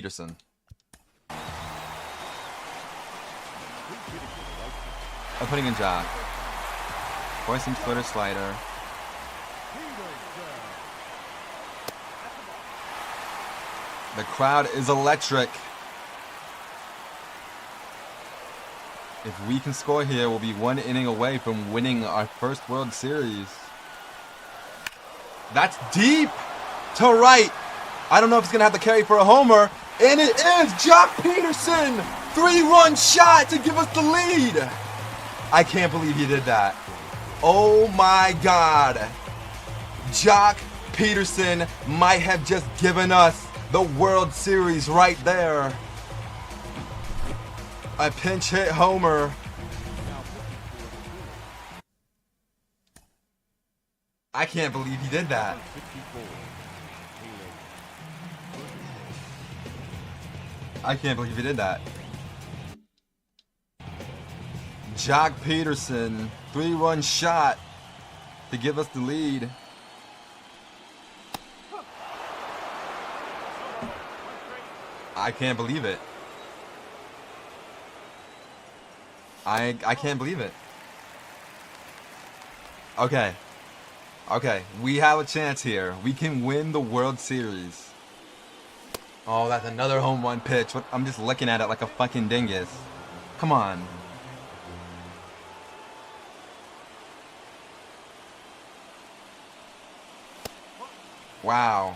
Peterson. I'm putting in Jock. Voicing splitter slider. The crowd is electric. If we can score here, we'll be one inning away from winning our first World Series. That's deep to right. I don't know if he's going to have to carry for a homer. And it is Jock Peterson. 3-run shot to give us the lead. I can't believe he did that. Oh my God. Jock Peterson might have just given us the World Series right there. A pinch hit homer. I can't believe he did that. I can't believe he did that. Jock Peterson, 3-run shot to give us the lead. I can't believe it. I can't believe it. Okay. Okay, we have a chance here. We can win the World Series. Oh, that's another home run pitch. I'm just looking at it like a fucking dingus. Come on. Wow.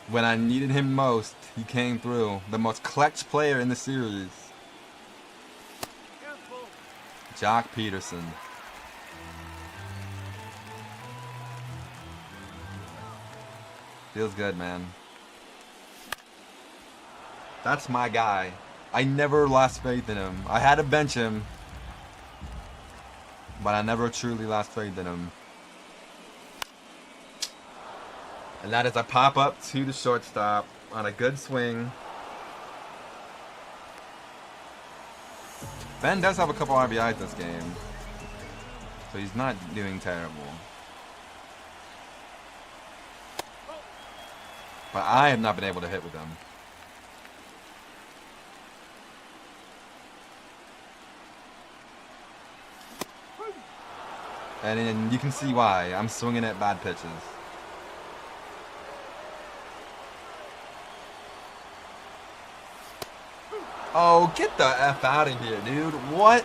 When I needed him most, he came through. The most clutch player in the series. Jock Peterson. Feels good, man. That's my guy. I never lost faith in him. I had to bench him, but I never truly lost faith in him. And that is a pop-up to the shortstop on a good swing. Ben does have a couple RBIs this game, so he's not doing terrible. But I have not been able to hit with him. And then you can see why. I'm swinging at bad pitches. Oh, get the F out of here, dude. What?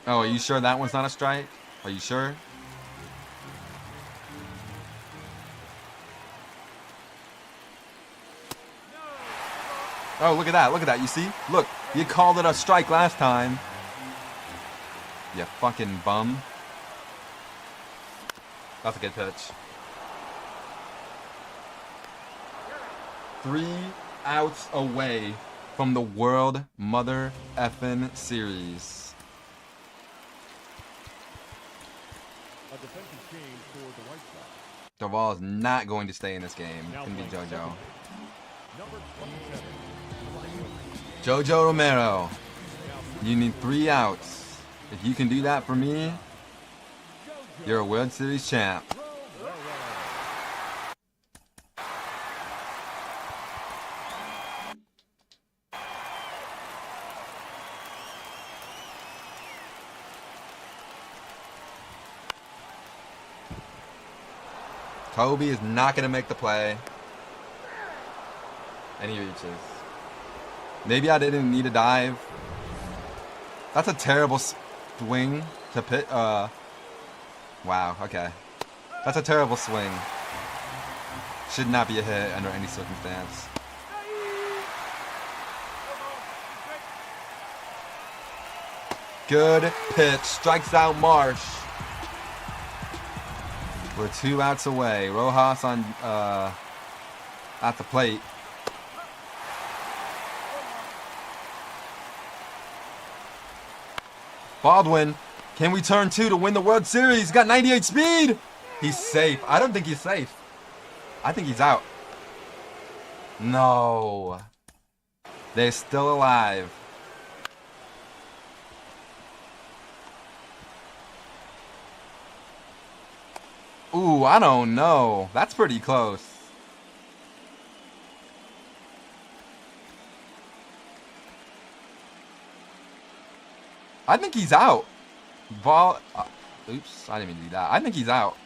Oh, are you sure that one's not a strike? Are you sure? Oh, look at that. Look at that. You see? Look, you called it a strike last time. You fucking bum. That's a good pitch. 3 outs away from the World Mother Effin' Series. A defensive change for the White Sox. Duvall is not going to stay in this game. It's going to be JoJo. Number 27. JoJo Romero. You need 3 outs. If you can do that for me, you're a World Series champ. Kobe is not going to make the play. And he reaches. Maybe I didn't need a dive. That's a terrible swing to pit. Wow, okay. That's a terrible swing. Should not be a hit under any circumstance. Good pitch. Strikes out Marsh. We're 2 outs away. Rojas on at the plate. Baldwin, can we turn 2 to win the World Series? He's got 98 speed. He's safe. I don't think he's safe. I think he's out. No. They're still alive. Ooh, I don't know. That's pretty close. I think he's out. Ball. Oops, I didn't mean to do that. I think he's out.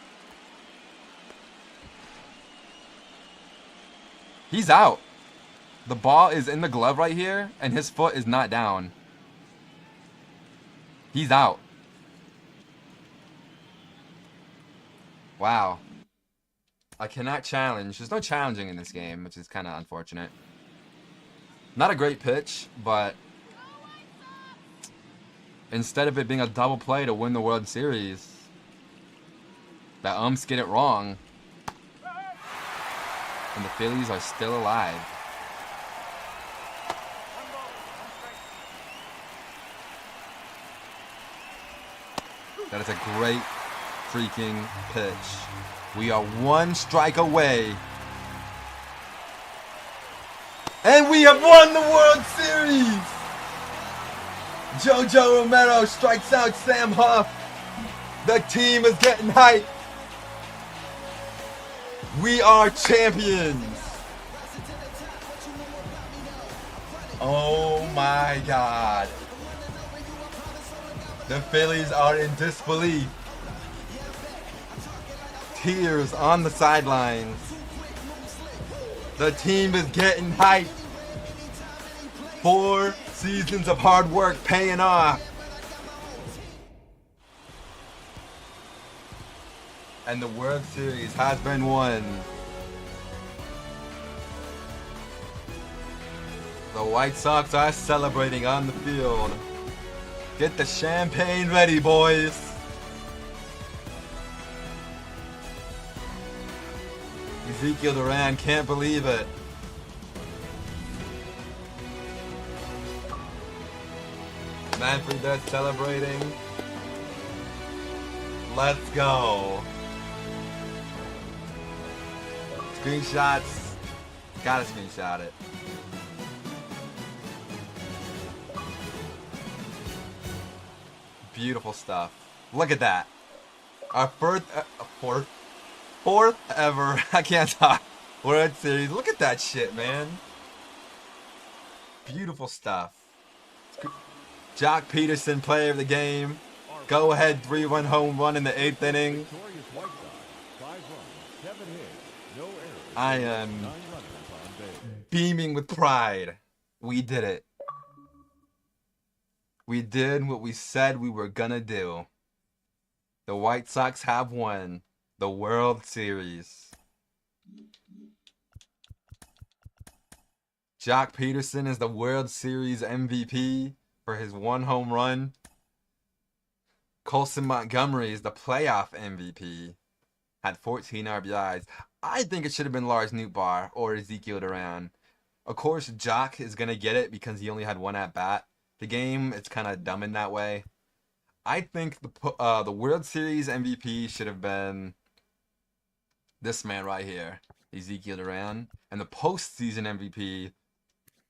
He's out. The ball is in the glove right here, and his foot is not down. He's out. Wow. I cannot challenge. There's no challenging in this game, which is kind of unfortunate. Not a great pitch, but instead of it being a double play to win the World Series, the umps get it wrong. And the Phillies are still alive. That is a great freaking pitch. We are one strike away. And we have won the World Series! JoJo Romero strikes out Sam Huff. The team is getting hyped. We are champions. Oh my God. The Phillies are in disbelief. Tears on the sidelines. The team is getting hyped. 4 seasons of hard work paying off. And the World Series has been won. The White Sox are celebrating on the field. Get the champagne ready, boys. Ezekiel Duran can't believe it. Manfred there celebrating. Let's go. Screenshots. Gotta screenshot it. Beautiful stuff. Look at that. Our fourth ever, I can't talk, World Series. Look at that shit, man. Beautiful stuff. Jock Peterson, player of the game. Go ahead, 3-1 home run in the 8th inning. I am beaming with pride. We did it. We did what we said we were gonna do. The White Sox have won the World Series. Jock Peterson is the World Series MVP for his 1 home run. Colson Montgomery is the playoff MVP. Had 14 RBIs. I think it should have been Lars Nootbaar or Ezekiel Duran. Of course, Jock is going to get it because he only had 1 at-bat. The game, it's kind of dumb in that way. I think the World Series MVP should have been this man right here, Ezekiel Duran. And the postseason MVP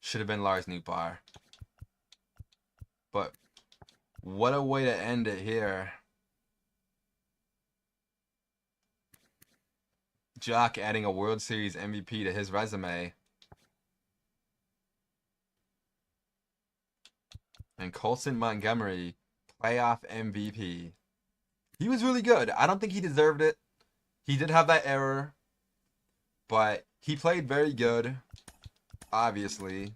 should have been Lars Nootbaar. But what a way to end it here. Jock adding a World Series MVP to his resume. And Colson Montgomery, playoff MVP. He was really good. I don't think he deserved it. He did have that error. But he played very good. Obviously.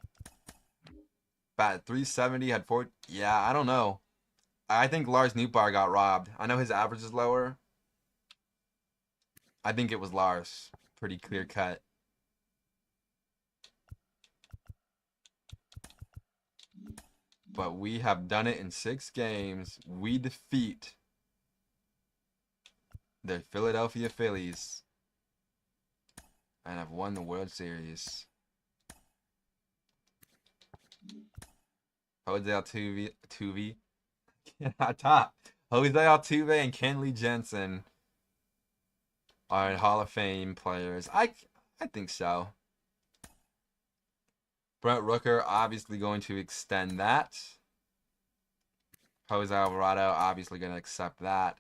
Bat 370, had 4. Yeah, I don't know. I think Lars Nootbaar got robbed. I know his average is lower. I think it was Lars. Pretty clear cut. But we have done it in 6 games. We defeat the Philadelphia Phillies and have won the World Series. Jose Altuve. Top. Jose Altuve and Kenley Jensen are Hall of Fame players. I think so. Brent Rooker obviously going to extend that. Jose Alvarado obviously going to accept that.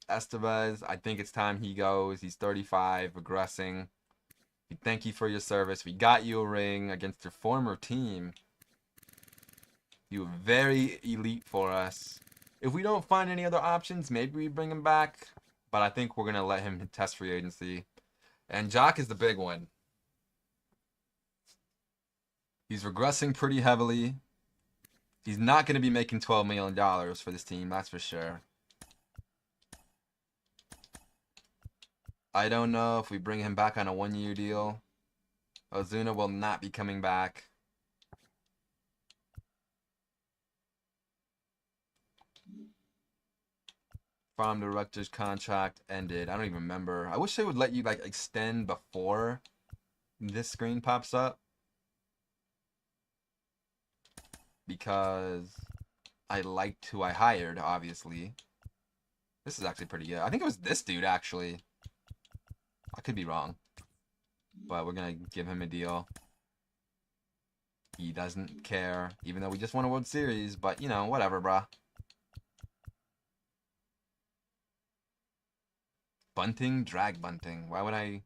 Estevez, I think it's time he goes. He's 35, regressing. We thank you for your service. We got you a ring against your former team. You were very elite for us. If we don't find any other options, maybe we bring him back. But I think we're going to let him test free agency. And Jock is the big one. He's regressing pretty heavily. He's not going to be making $12 million for this team, that's for sure. I don't know if we bring him back on a one-year deal. Ozuna will not be coming back. Farm director's contract ended. I don't even remember. I wish they would let you like extend before this screen pops up. Because I liked who I hired, obviously. This is actually pretty good. I think it was this dude, actually. I could be wrong. But we're going to give him a deal. He doesn't care, even though we just won a World Series. But, you know, whatever, brah. Bunting? Drag bunting. Why would I...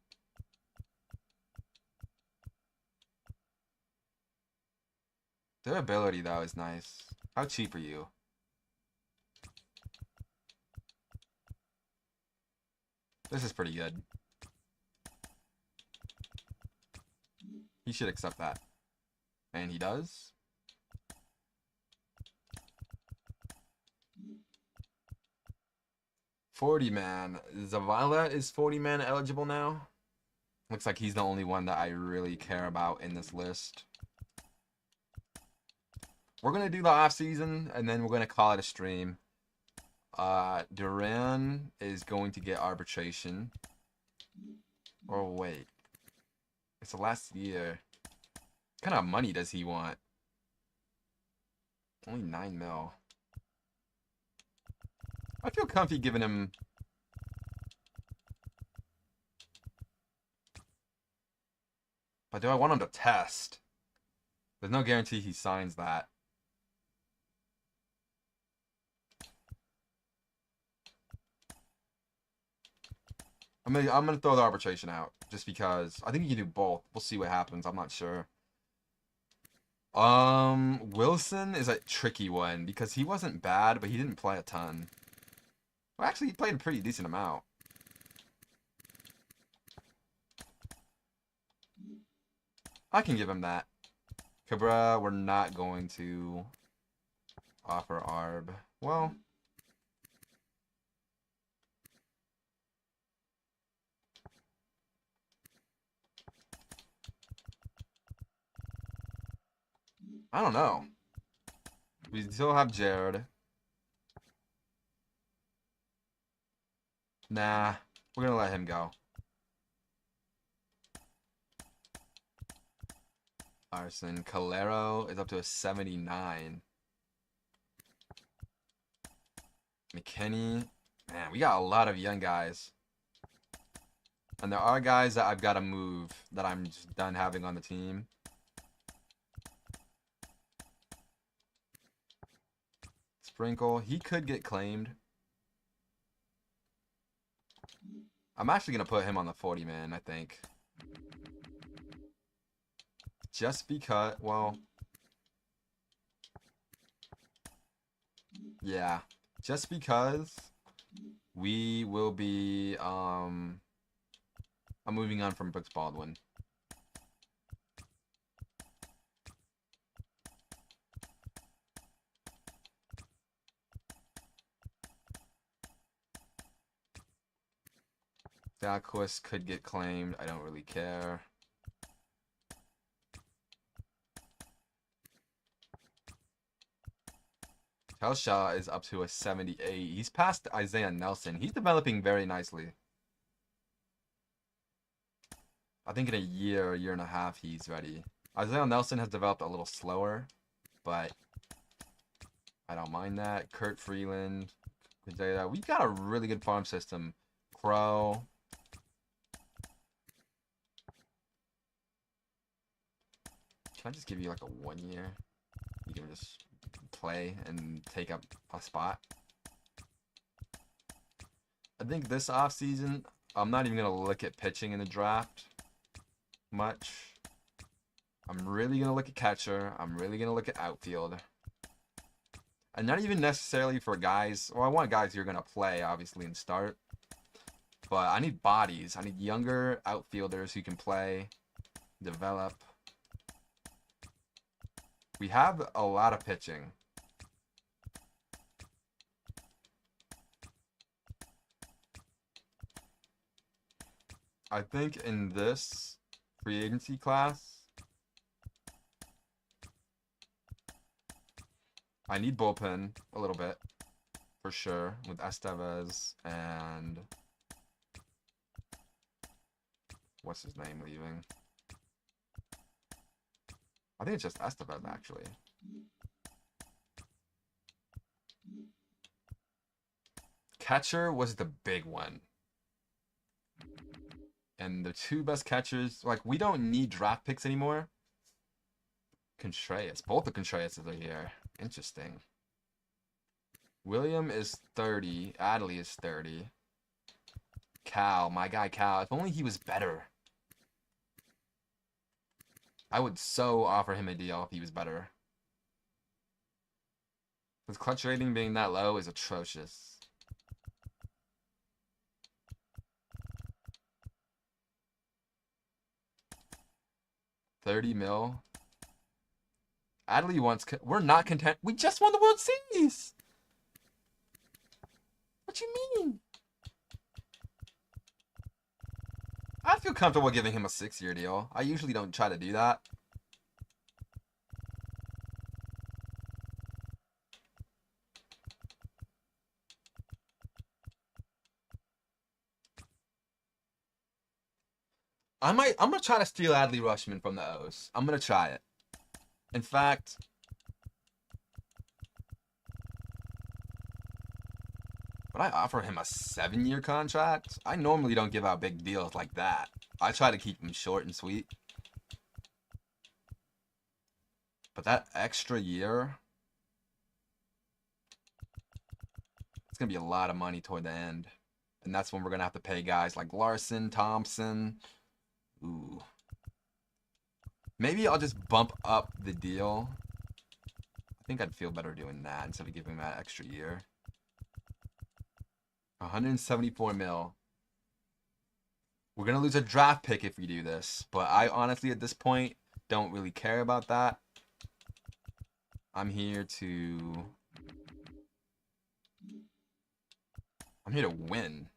Their ability, though, is nice. How cheap are you? This is pretty good. He should accept that. And he does. $40-man. Zavala is $40-man eligible now. Looks like he's the only one that I really care about in this list. We're going to do the off-season, and then we're going to call it a stream. Duran is going to get arbitration. Or wait. It's the last year. What kind of money does he want? Only 9 mil. I feel comfy giving him... But do I want him to test? There's no guarantee he signs that. I'm gonna throw the arbitration out just because I think you can do both. We'll see what happens. I'm not sure. Wilson is a tricky one because he wasn't bad, but he didn't play a ton. Well, actually, he played a pretty decent amount. I can give him that. Cabrera, we're not going to offer ARB. Well... I don't know. We still have Jared. Nah, we're gonna let him go. Arson Calero is up to a 79. McKinney. Man, we got a lot of young guys. And there are guys that I've got to move that I'm just done having on the team. Sprinkle, he could get claimed. I'm actually going to put him on the 40-man, I think. Just because, well... Yeah. Just because we will be, I'm moving on from Brooks Baldwin. Dalquist could get claimed. I don't really care. Telshaw is up to a 78. He's past Isaiah Nelson. He's developing very nicely. I think in a year and a half, he's ready. Isaiah Nelson has developed a little slower, but I don't mind that. Kurt Freeland. We got a really good farm system. Crow. Can I just give you like a 1 year? You can just play and take up a spot. I think this offseason, I'm not even going to look at pitching in the draft much. I'm really going to look at catcher. I'm really going to look at outfield. And not even necessarily for guys. Well, I want guys who are going to play, obviously, and start. But I need bodies. I need younger outfielders who can play, develop. We have a lot of pitching. I think in this free agency class, I need bullpen a little bit, for sure, with Estevez and what's his name leaving? I think it's just Estevez, actually. Catcher was the big one. And the two best catchers, like, we don't need draft picks anymore. Contreras. Both the Contreras are here. Interesting. William is 30. Adley is 30. Cal, my guy Cal. If only he was better. I would so offer him a deal if he was better. His clutch rating being that low is atrocious. $30 mil. Adley wants. We're not content. We just won the World Series. What you mean? I feel comfortable giving him a 6-year deal. I usually don't try to do that. I'm gonna try to steal Adley Rushman from the O's. I'm gonna try it. In fact, would I offer him a 7-year contract? I normally don't give out big deals like that. I try to keep them short and sweet. But that extra year, it's gonna be a lot of money toward the end. And that's when we're gonna have to pay guys like Larson, Thompson. Ooh. Maybe I'll just bump up the deal. I think I'd feel better doing that instead of giving that extra year. 174 mil. We're going to lose a draft pick if we do this. But I honestly, at this point, don't really care about that. I'm here to win.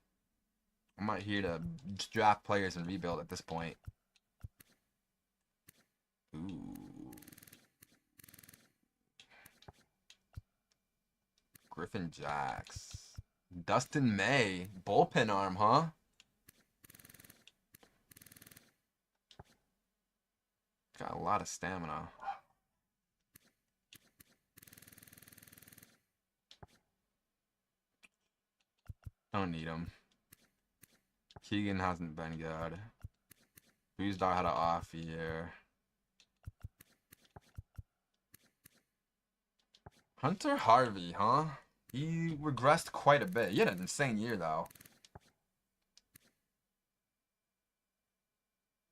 I'm not here to draft players and rebuild at this point. Ooh. Griffin Jacks. Dustin May. Bullpen arm, huh? Got a lot of stamina. I don't need him. Keegan hasn't been good. Boozdar had an off year. Hunter Harvey, huh? He regressed quite a bit. He had an insane year, though.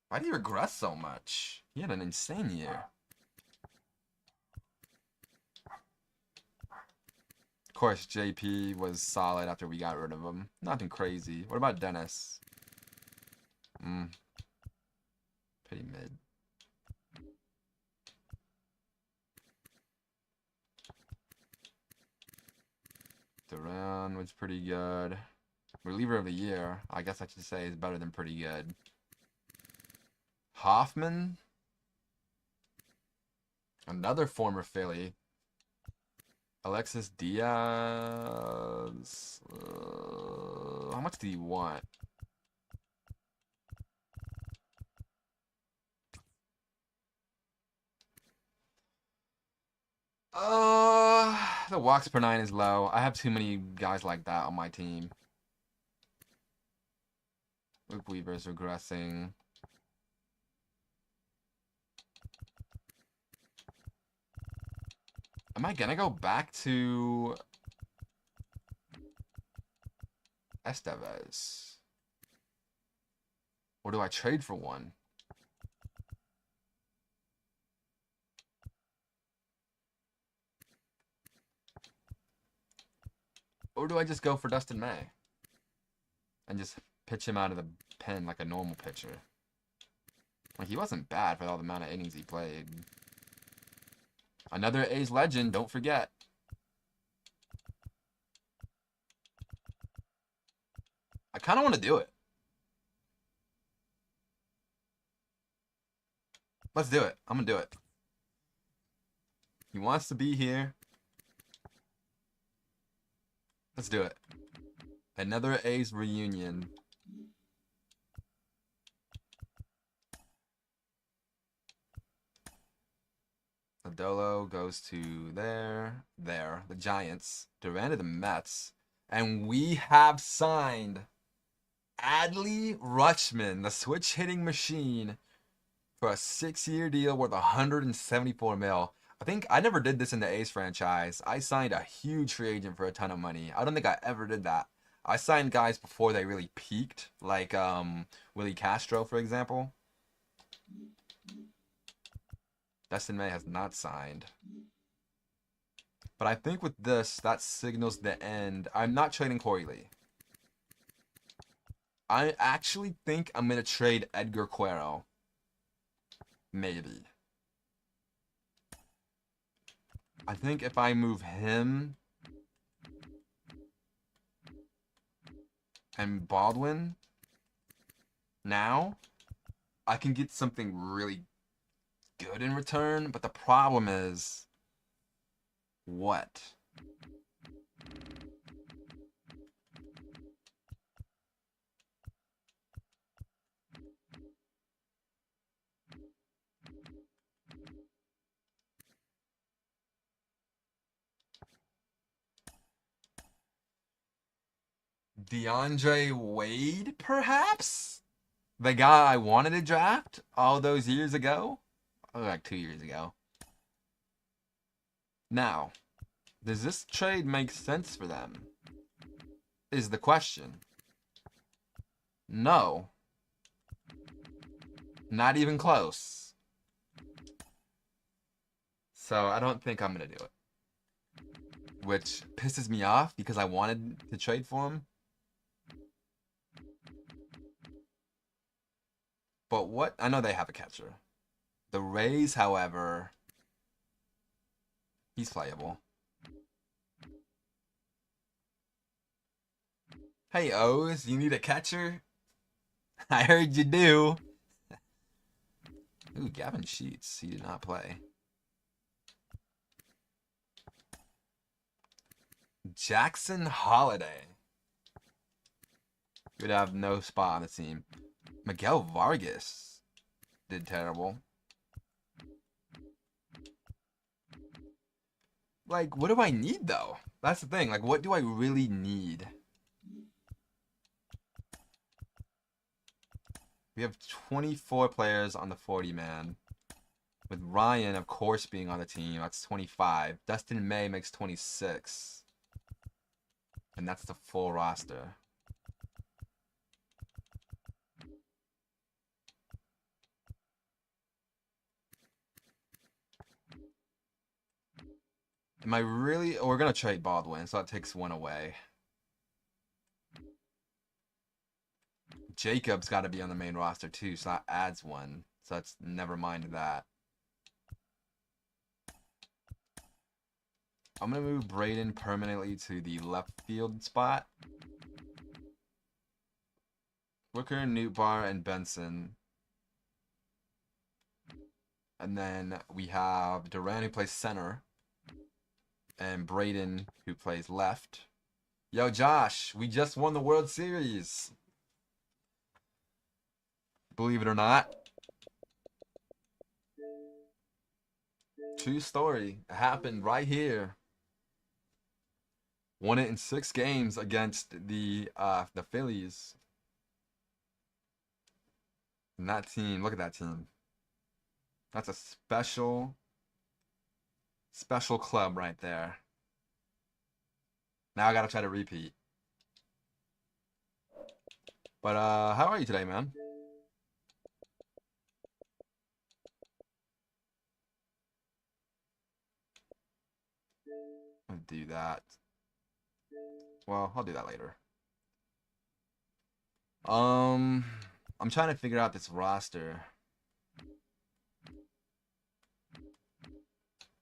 Why did he regress so much? He had an insane year. Of course, JP was solid after we got rid of him. Nothing crazy. What about Dennis? Pretty mid. Duran was pretty good. Reliever of the year, I guess I should say, is better than pretty good. Hoffman? Another former Philly. Alexis Diaz. How much do you want? The walks per 9 is low. I have too many guys like that on my team. Luke Weaver's regressing. Am I gonna go back to Estevez. Or do I trade for one? Or do I just go for Dustin May? And just pitch him out of the pen like a normal pitcher? Like, he wasn't bad for all the amount of innings he played. Another A's legend, don't forget. I kind of want to do it. Let's do it. I'm going to do it. He wants to be here. Let's do it. Another A's reunion. Adolo goes to there. The Giants. Duran to the Mets. And we have signed Adley Rutschman, the switch hitting machine, for a 6-year deal worth $174 million. I think I never did this in the A's franchise. I signed a huge free agent for a ton of money. I don't think I ever did that. I signed guys before they really peaked, like Willie Castro, for example. Dustin May has not signed. But I think with this, that signals the end. I'm not trading Corey Lee. I actually think I'm going to trade Edgar Quero. Maybe. I think if I move him and Baldwin now, I can get something really good in return. But the problem is, what? DeAndre Wade, perhaps? The guy I wanted to draft all those years ago? Oh, like 2 years ago. Now, does this trade make sense for them? Is the question. No. Not even close. So I don't think I'm going to do it. Which pisses me off because I wanted to trade for him. But what? I know they have a catcher. The Rays, however, he's playable. Hey, O's, you need a catcher? I heard you do. Ooh, Gavin Sheets. He did not play. Jackson Holiday. Would have no spot on the team. Miguel Vargas did terrible. Like, what do I need, though? That's the thing. Like, what do I really need? We have 24 players on the 40-man. With Ryan, of course, being on the team. That's 25. Dustin May makes 26. And that's the full roster. Am I really? Oh, we're going to trade Baldwin, so that takes one away. Jacob's got to be on the main roster, too, so that adds one. So that's never mind that. I'm going to move Braden permanently to the left field spot. Wicker, Newtbar, and Benson. And then we have Duran, who plays center. And Braden, who plays left. Yo, Josh, we just won the World Series. Believe it or not. True story. It happened right here. Won it in 6 games against the Phillies. And that team, look at that team. That's a special club right there. Now I gotta try to repeat. But how are you today, man? I'll do that. Well, I'll do that later. I'm trying to figure out this roster.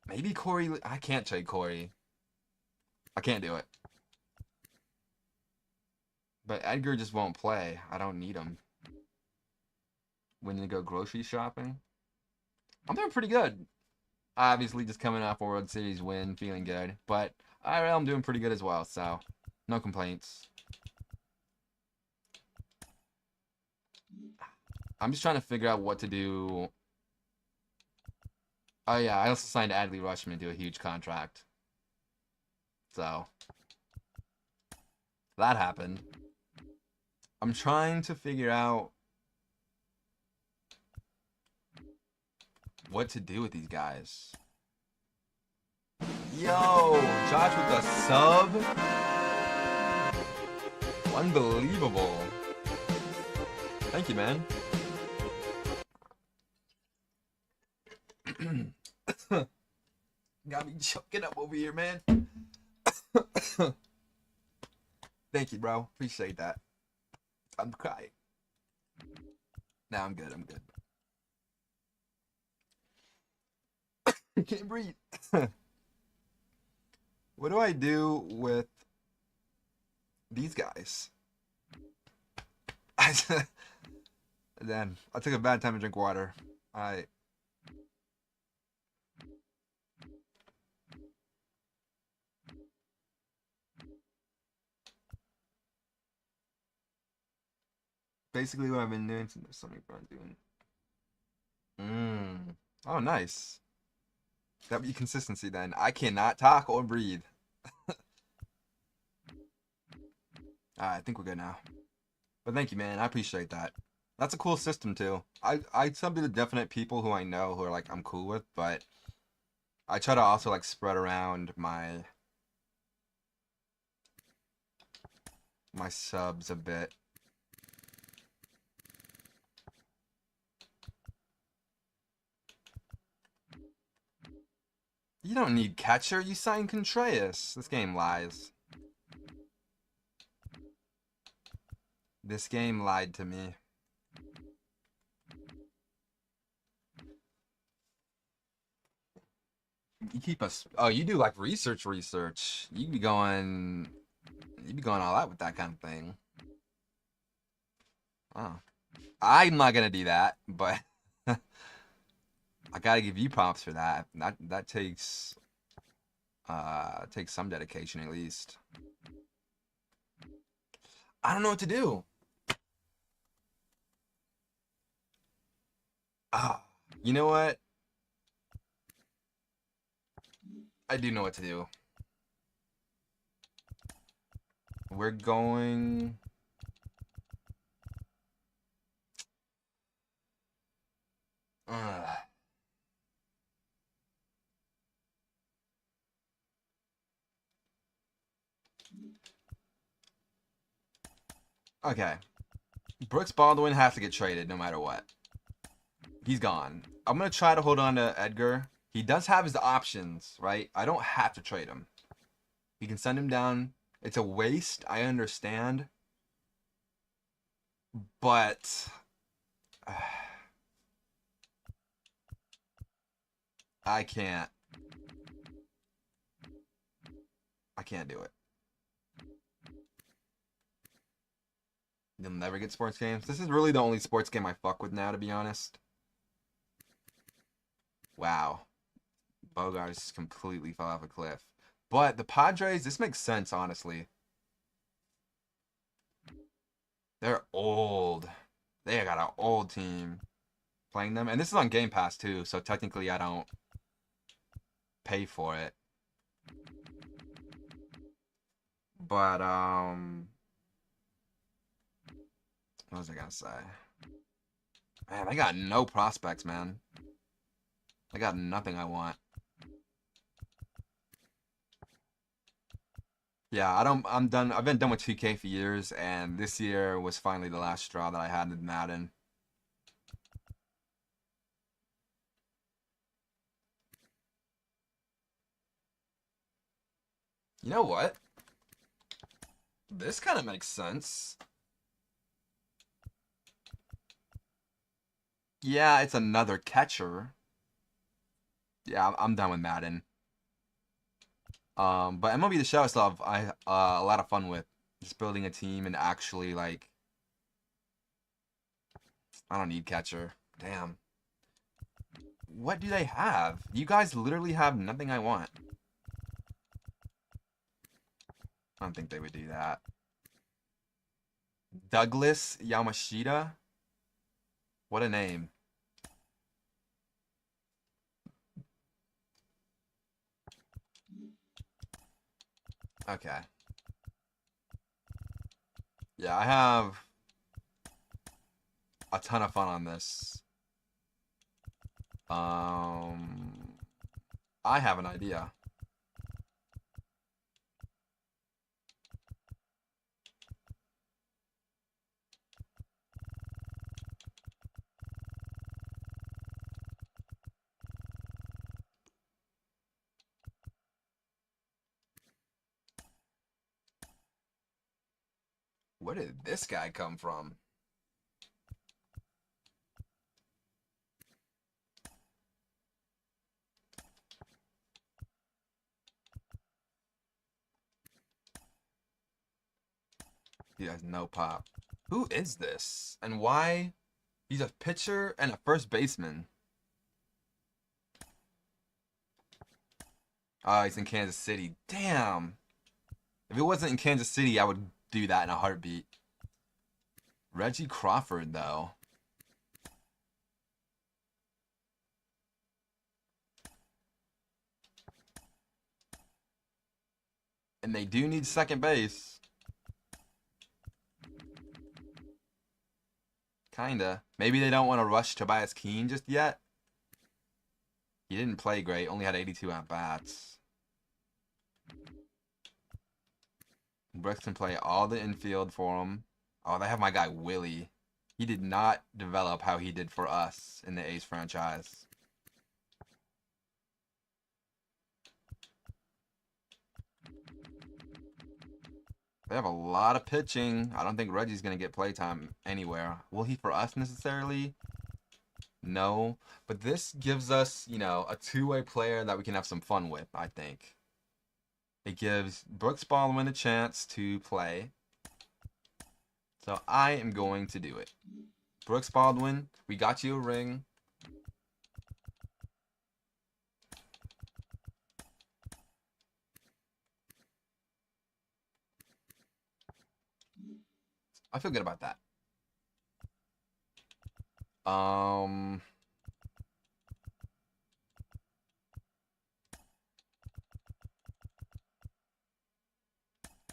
Maybe Corey. I can't trade Corey. I can't do it. But Edgar just won't play. I don't need him. When you go grocery shopping, I'm doing pretty good. Obviously, just coming off a World Series win, feeling good. But IRL, I'm doing pretty good as well, so no complaints. I'm just trying to figure out what to do. Oh yeah, I also signed Adley Rutschman to a huge contract. So that happened. I'm trying to figure out what to do with these guys. Yo, Josh with the sub. Unbelievable. Thank you, man. Got me choking up over here, man. Thank you, bro. Appreciate that. I'm crying. Nah, I'm good. I'm good. I can't breathe. What do I do with these guys? Then I took a bad time to drink water. I basically what I've been doing since there's something I'm doing. Oh, nice. That'd be consistency then. I cannot talk or breathe. I think we're good now. But thank you, man. I appreciate that. That's a cool system too. I some of the definite people who I know who are like I'm cool with, but I try to also like spread around my subs a bit. You don't need catcher. You signed Contreras. This game lies. This game lied to me. You keep us. Oh, you do like research. You be going all out with that kind of thing. Oh, I'm not gonna do that, but I gotta give you props for that. That takes some dedication at least. I don't know what to do. You know what? I do know what to do. We're going. Okay. Brooks Baldwin has to get traded no matter what. He's gone. I'm going to try to hold on to Edgar. He does have his options, right? I don't have to trade him. He can send him down. It's a waste. I understand. But I can't. I can't do it. You'll never get sports games. This is really the only sports game I fuck with now, to be honest. Wow. Bogarts completely fell off a cliff. But the Padres, this makes sense, honestly. They're old. They got an old team playing them. And this is on Game Pass, too, so technically I don't pay for it. But, what was I gonna say? Man, I got no prospects, man. I got nothing I want. Yeah, I'm done. I've been done with 2K for years, and this year was finally the last straw that I had in Madden. You know what? This kind of makes sense. Yeah, it's another catcher. Yeah, I'm done with Madden. But MLB The Show stuff a lot of fun with just building a team and actually like I don't need catcher. Damn. What do they have? You guys literally have nothing I want. I don't think they would do that. Douglas Yamashita? What a name. Okay. Yeah, I have a ton of fun on this. Um, I have an idea. Where did this guy come from? He has no pop. Who is this? And why? He's a pitcher and a first baseman. Oh, he's in Kansas City. Damn. If it wasn't in Kansas City, I would do that in a heartbeat. Reggie Crawford, though. And they do need second base. Kinda. Maybe they don't want to rush Tobias Keene just yet. He didn't play great, only had 82 at-bats. Brooks can play all the infield for him. Oh, they have my guy Willie. He did not develop how he did for us in the A's franchise. They have a lot of pitching. I don't think Reggie's going to get playtime anywhere. Will he for us necessarily? No. But this gives us, you know, a two-way player that we can have some fun with, I think. It gives Brooks Baldwin a chance to play. So I am going to do it. Brooks Baldwin, we got you a ring. I feel good about that. Um,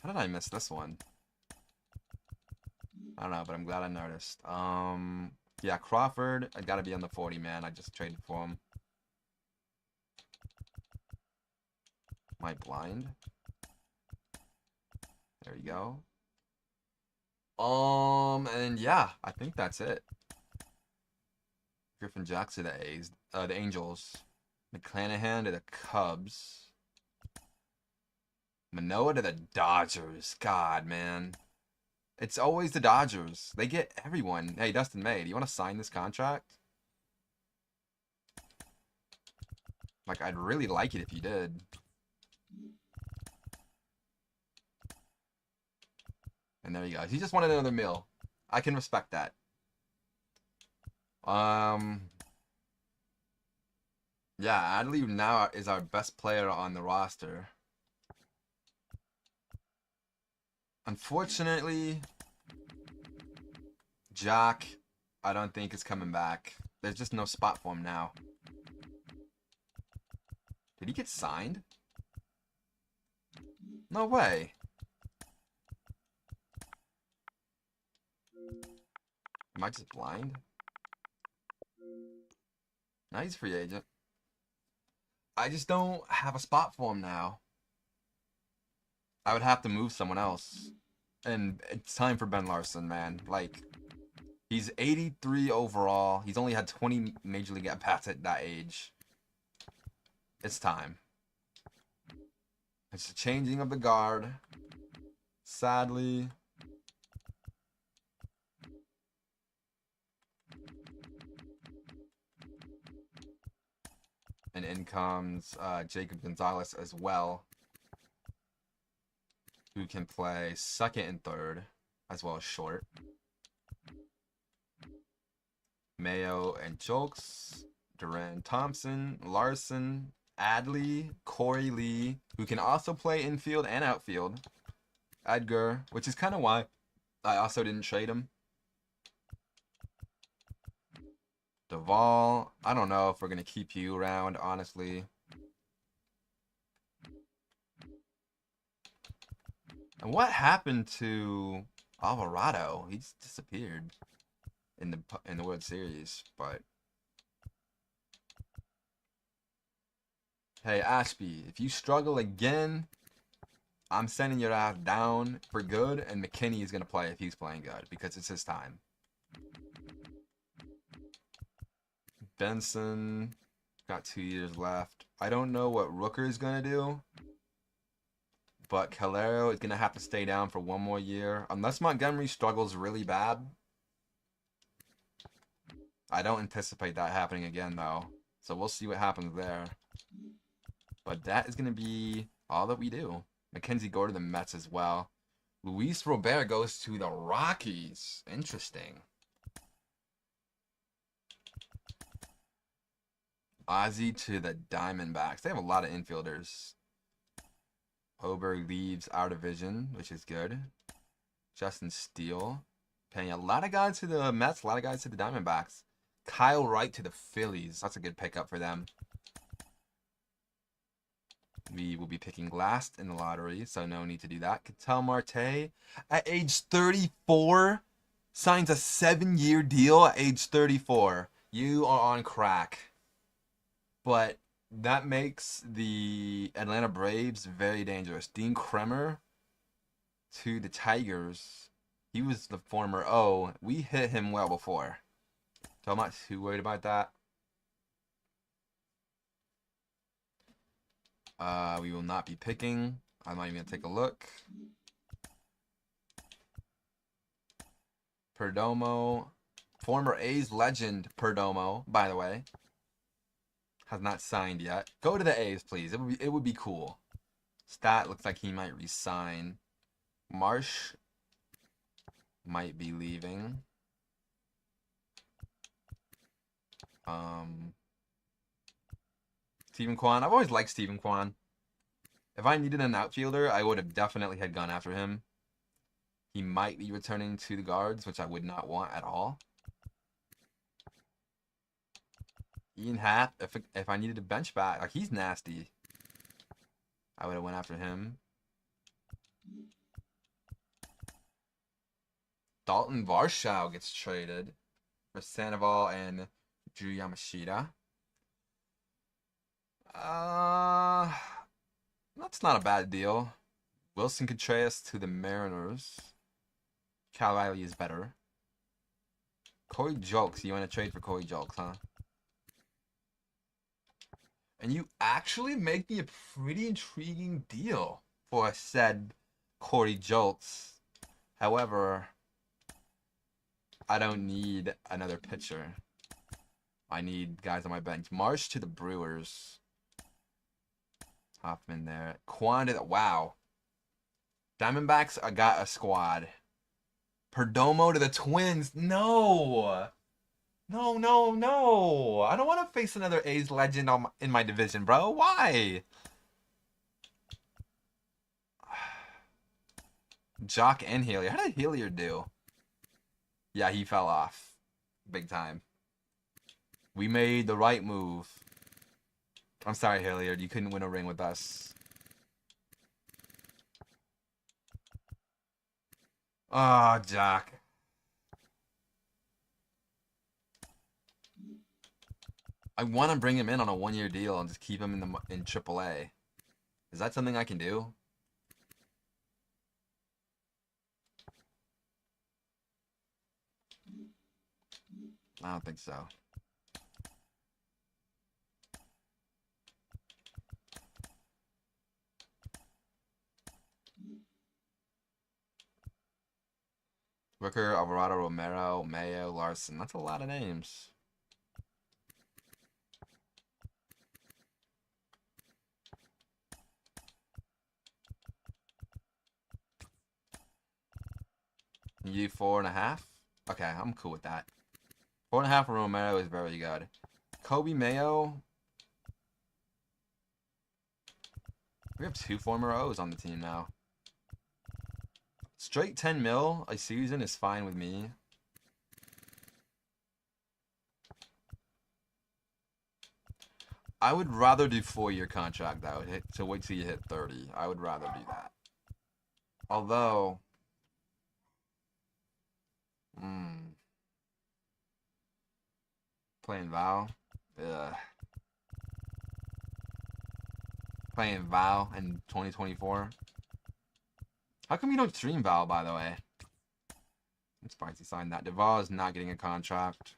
how did I miss this one? I don't know, but I'm glad I noticed. Yeah, Crawford, I gotta be on the 40 man. I just traded for him. Am I blind? There you go. And yeah, I think that's it. Griffin Jackson to the A's, the Angels. McClanahan to the Cubs. Manoah to the Dodgers. God, man. It's always the Dodgers. They get everyone. Hey, Dustin May, do you want to sign this contract? Like, I'd really like it if you did. And there you go. He just wanted another meal. I can respect that. Yeah, Adley now is our best player on the roster. Unfortunately, Jock, I don't think is coming back. There's just no spot for him now. Did he get signed? No way. Am I just blind? Now he's a free agent. I just don't have a spot for him now. I would have to move someone else. And it's time for Ben Larson, man. Like, he's 83 overall. He's only had 20 Major League at-bats at that age. It's time. It's the changing of the guard. Sadly. And in comes Jacob Gonzalez as well, who can play second and third, as well as short. Mayo and Jolks, Duran Thompson, Larson, Adley, Corey Lee, who can also play infield and outfield. Edgar, which is kind of why I also didn't trade him. Duvall, I don't know if we're going to keep you around, honestly. And what happened to Alvarado? He just disappeared in the World Series, but hey, Ashby, if you struggle again, I'm sending your ass down for good, and McKinney is going to play if he's playing good, because it's his time. Benson, got 2 years left. I don't know what Rooker is going to do, but Calero is going to have to stay down for 1 more year. Unless Montgomery struggles really bad. I don't anticipate that happening again, though. So we'll see what happens there. But that is going to be all that we do. Mackenzie Gore to the Mets as well. Luis Robert goes to the Rockies. Interesting. Ozzy to the Diamondbacks. They have a lot of infielders. Oberg leaves our division, which is good. Justin Steele. Paying a lot of guys to the Mets, a lot of guys to the Diamondbacks. Kyle Wright to the Phillies. That's a good pickup for them. We will be picking last in the lottery, so no need to do that. Ketel Marte, at age 34, signs a 7-year deal at age 34. You are on crack. But that makes the Atlanta Braves very dangerous. Dean Kremer to the Tigers. He was the former O. We hit him well before, so I'm not too worried about that. We will not be picking. I'm not even going to take a look. Perdomo. Former A's legend Perdomo, by the way. Has not signed yet. Go to the A's, please. It would be cool. Stat looks like he might resign. Marsh might be leaving. Stephen Kwan. I've always liked Stephen Kwan. If I needed an outfielder, I would have definitely had gone after him. He might be returning to the Guards, which I would not want at all. Ian Happ, if I needed a bench bat, like, he's nasty. I would have went after him. Dalton Varsho gets traded for Sandoval and Drew Yamashita. That's not a bad deal. Wilson Contreras to the Mariners. Cal Riley is better. Corey Jolks. You want to trade for Corey Jolks, huh? And you actually make me a pretty intriguing deal for said Corey Jolks. However, I don't need another pitcher. I need guys on my bench. Marsh to the Brewers. Hoffman there. Quan to the... Wow. Diamondbacks, I got a squad. Perdomo to the Twins. No. No, no, no. I don't want to face another A's legend in my division, bro. Why? Jock and Hilliard. How did Hilliard do? Yeah, he fell off. Big time. We made the right move. I'm sorry, Hilliard. You couldn't win a ring with us. Ah, oh, Jock. I want to bring him in on a 1-year deal and just keep him in AAA. Is that something I can do? I don't think so. Rooker, Alvarado, Romero, Mayo, Larson. That's a lot of names. You 4.5? Okay, I'm cool with that. 4.5 for Romero is very good. Kobe Mayo. We have 2 former O's on the team now. Straight 10 mil a season is fine with me. I would rather do 4-year contract though. To wait till you hit 30. I would rather do that. Although, playing Val, playing Val in 2024. How come you don't stream Val, by the way? I'm surprised he signed that. Duvall is not getting a contract.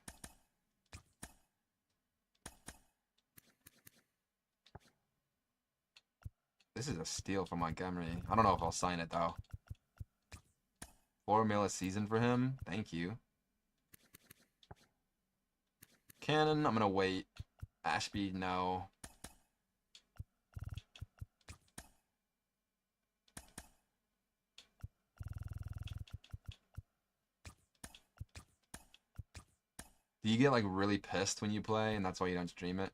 This is a steal for Montgomery. I don't know if I'll sign it, though. 4 mil a season for him. Thank you. Cannon, I'm going to wait. Ashby, no. Do you get, like, really pissed when you play, and that's why you don't stream it?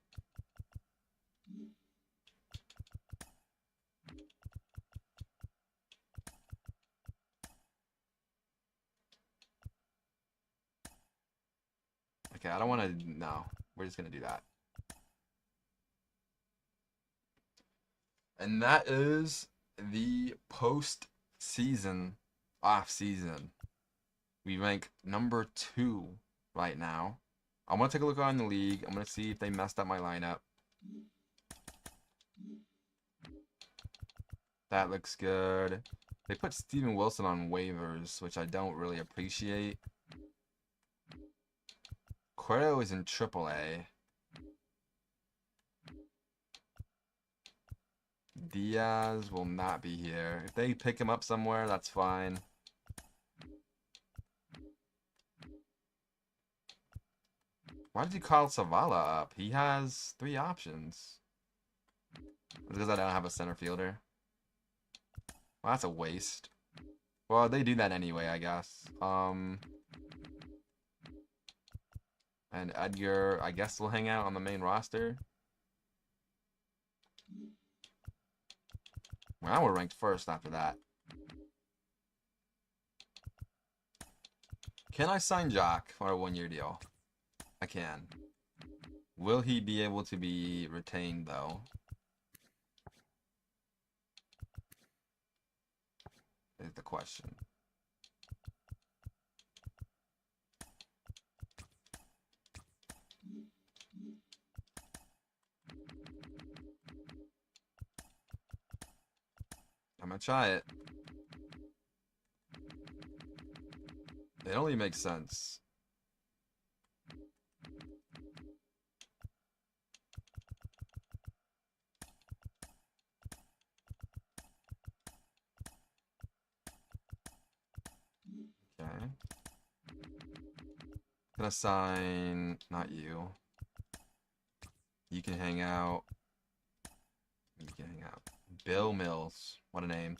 Okay, I don't want to... No. We're just going to do that. And that is the post-season, off-season. We rank number 2 right now. I'm going to take a look around the league. I'm going to see if they messed up my lineup. That looks good. They put Steven Wilson on waivers, which I don't really appreciate. Cuero is in AAA. Diaz will not be here. If they pick him up somewhere, that's fine. Why did you call Zavala up? He has 3 options. Because I don't have a center fielder. Well, that's a waste. Well, they do that anyway, I guess. And Edgar, I guess, will hang out on the main roster. Well, we're ranked first after that. Can I sign Jock for a 1-year deal? I can. Will he be able to be retained, though? Is the question. I'm gonna try it. It only makes sense. Okay. Gonna sign, not you. You can hang out. You can hang out. Bill Mills. What a name.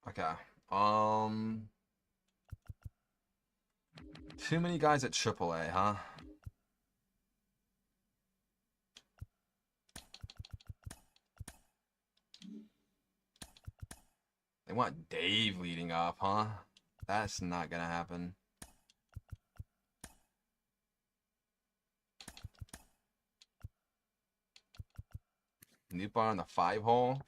Okay. Too many guys at AAA, huh? They want Dave leading off, huh? That's not gonna happen. New bar on the 5 hole.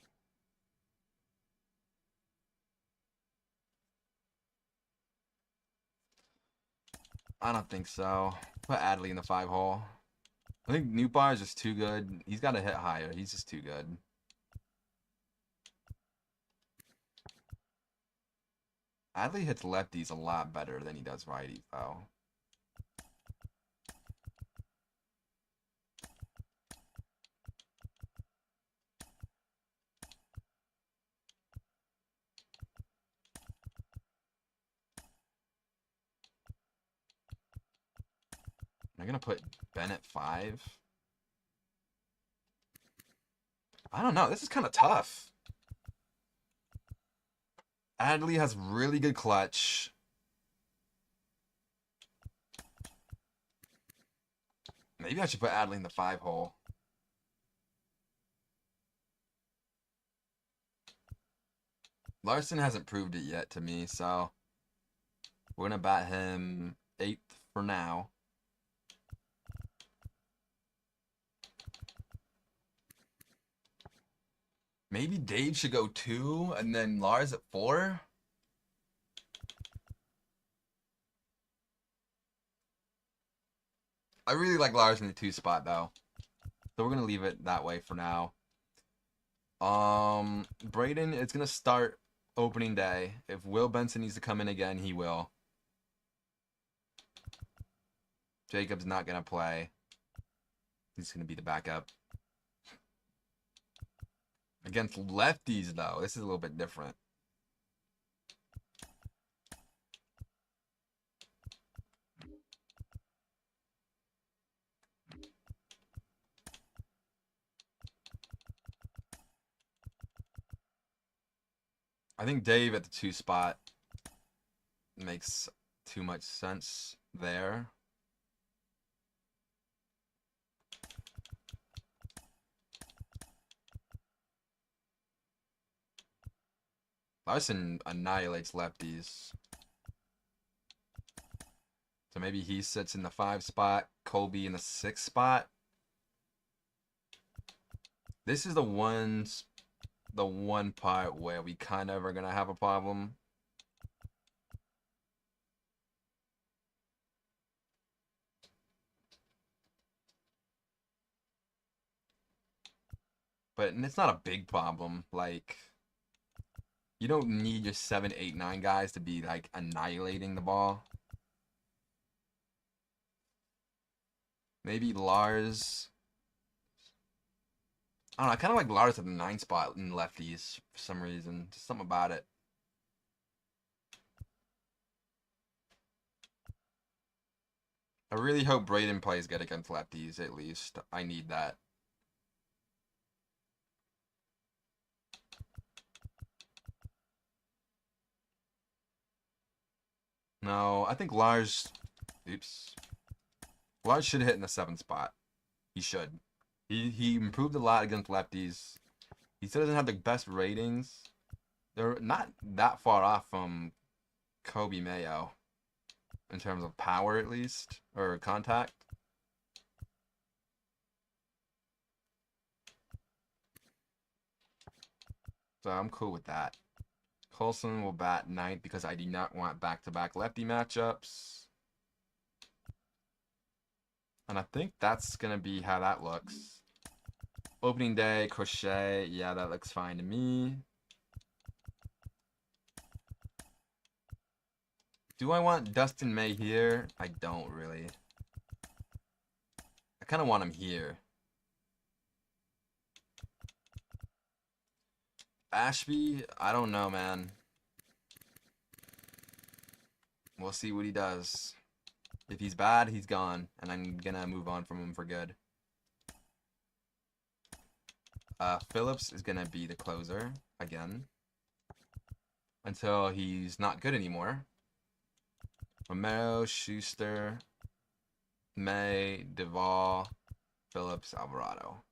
I don't think so. Put Adley in the 5 hole. I think Newbar is just too good. He's got to hit higher. He's just too good. Adley hits lefties a lot better than he does righties, though. I'm going to put Ben at 5. I don't know. This is kind of tough. Adley has really good clutch. Maybe I should put Adley in the 5 hole. Larson hasn't proved it yet to me, so we're going to bat him 8th for now. Maybe Dave should go 2 and then Lars at 4. I really like Lars in the 2 spot though. So we're gonna leave it that way for now. Braden is gonna start opening day. If Will Benson needs to come in again, he will. Jacob's not gonna play. He's gonna be the backup. Against lefties, though, this is a little bit different. I think Dave at the 2 spot makes too much sense there. Larson annihilates lefties. So maybe he sits in the 5 spot, Colby in the 6 spot. This is the one part where we kind of are going to have a problem. But it's not a big problem. Like, you don't need your 7, 8, 9 guys to be, like, annihilating the ball. Maybe Lars. I don't know, I kind of like Lars at the 9 spot in lefties for some reason. Just something about it. I really hope Braden plays good against lefties, at least. I need that. No, I think Lars... Oops. Lars should hit in the 7 spot. He should. He improved a lot against lefties. He still doesn't have the best ratings. They're not that far off from Kobe Mayo. In terms of power, at least. Or contact. So I'm cool with that. Colson will bat 9th because I do not want back-to-back lefty matchups. And I think that's going to be how that looks. Opening day, Crochet. Yeah, that looks fine to me. Do I want Dustin May here? I don't really. I kind of want him here. Ashby, I don't know, man. We'll see what he does. If he's bad, he's gone, and I'm gonna move on from him for good. Phillips is gonna be the closer again until he's not good anymore. Romero, Schuster, May, Duvall, Phillips, Alvarado.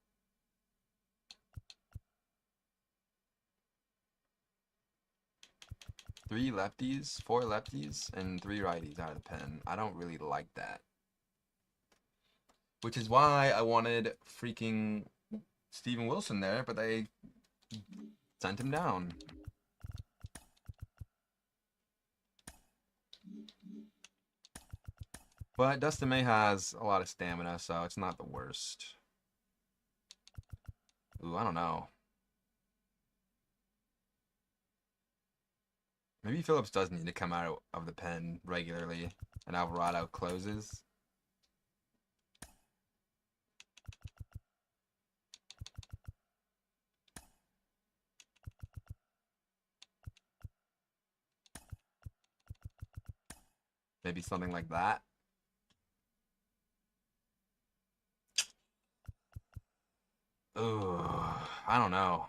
Three lefties, 4 lefties, and 3 righties out of the pen. I don't really like that. Which is why I wanted freaking Steven Wilson there, but they sent him down. But Dustin May has a lot of stamina, so it's not the worst. Ooh, I don't know. Maybe Phillips does need to come out of the pen regularly, and Alvarado closes. Maybe something like that. Ooh, I don't know.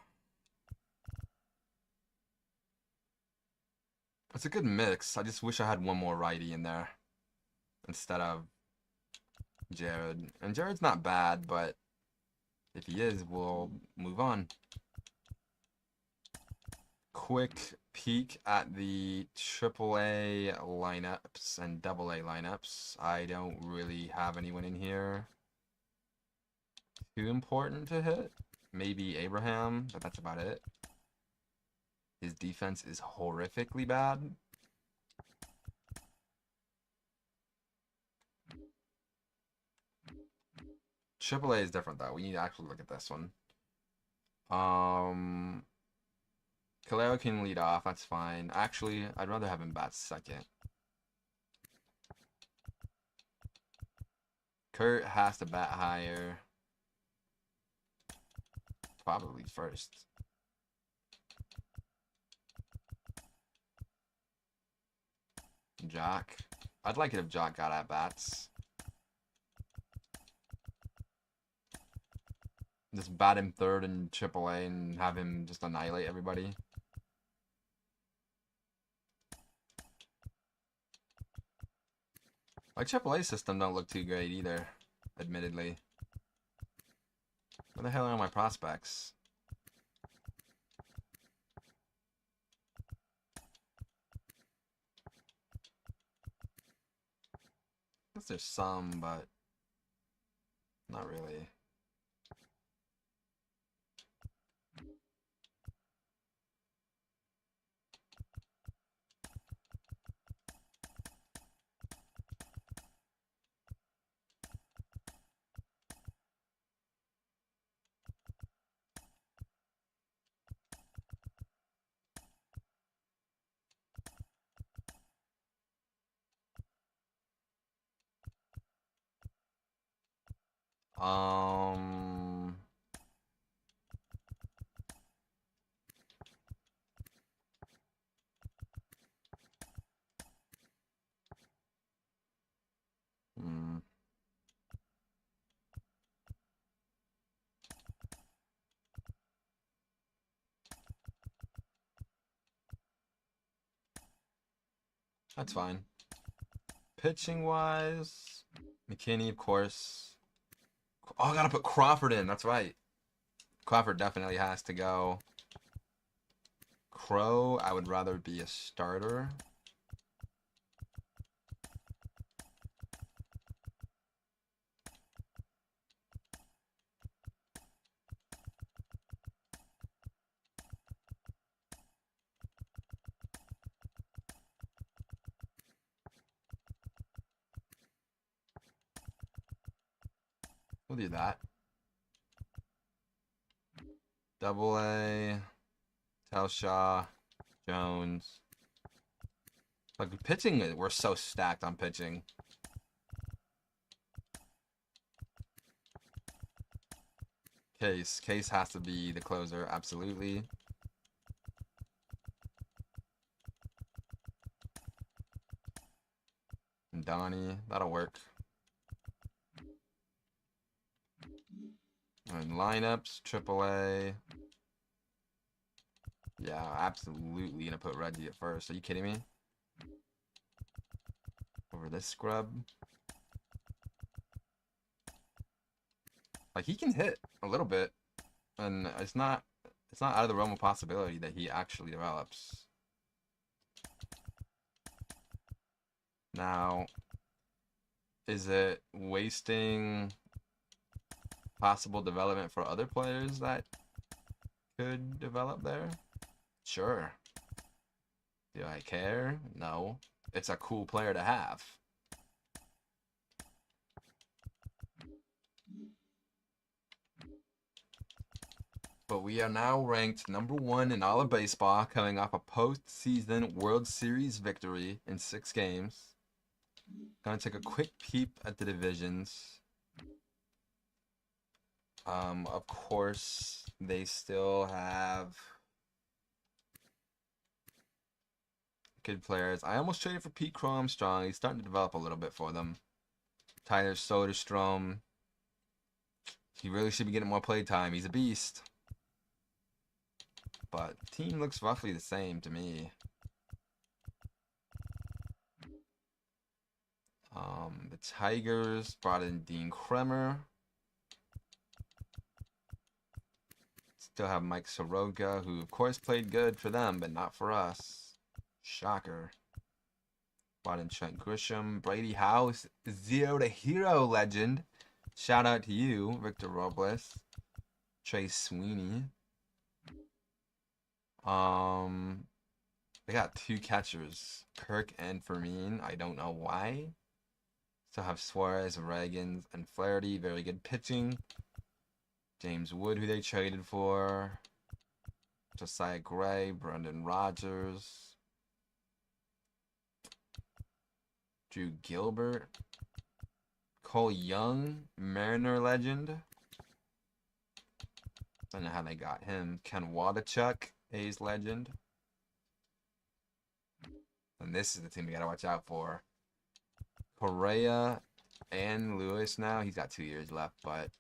It's a good mix. I just wish I had one more righty in there instead of Jared. And Jared's not bad, but if he is, we'll move on. Quick peek at the AAA lineups and AA lineups. I don't really have anyone in here too important to hit. Maybe Abraham, but that's about it. His defense is horrifically bad. AAA is different though. We need to actually look at this one. Calero can lead off, that's fine. Actually, I'd rather have him bat second. Kurt has to bat higher. Probably first. Jock. I'd like it if Jock got at bats. Just bat him third in AAA and have him just annihilate everybody. Like AAA system don't look too great either, admittedly. Where the hell are my prospects? I guess there's some, but not really. Um, hmm. That's fine. Pitching wise, McKinney, of course. Oh, I gotta put Crawford in. That's right. Crawford definitely has to go. Crow, I would rather be a starter. We'll do that. Double A, Telshaw, Jones. Like pitching, we're so stacked on pitching. Case has to be the closer, absolutely. And Donnie, that'll work. And lineups, AAA. Yeah, absolutely gonna put Reggie at first. Are you kidding me? Over this scrub. Like he can hit a little bit, and it's not out of the realm of possibility that he actually develops. Now, is it wasting possible development for other players that could develop there? Sure. Do I care? No. It's a cool player to have. But we are now ranked #1 in all of baseball, coming off a postseason World Series victory in 6 games. Gonna take a quick peep at the divisions. Of course, they still have good players. I almost traded for Pete Armstrong. He's starting to develop a little bit for them. Tyler Soderstrom. He really should be getting more play time. He's a beast. But the team looks roughly the same to me. The Tigers brought in Dean Kremer. Still have Mike Soroka, who of course played good for them, but not for us. Shocker. Brought in Trent Grisham, Brady House, Zero to Hero legend. Shout out to you, Victor Robles, Trey Sweeney. They got 2 catchers, Kirk and Fermin. I don't know why. Still have Suarez, Reagans, and Flaherty. Very good pitching. James Wood, who they traded for. Josiah Gray, Brendan Rodgers. Drew Gilbert. Cole Young, Mariner legend. I don't know how they got him. Ken Wadachuk, A's legend. And this is the team we gotta watch out for. Correa and Lewis now. He's got 2 years left, but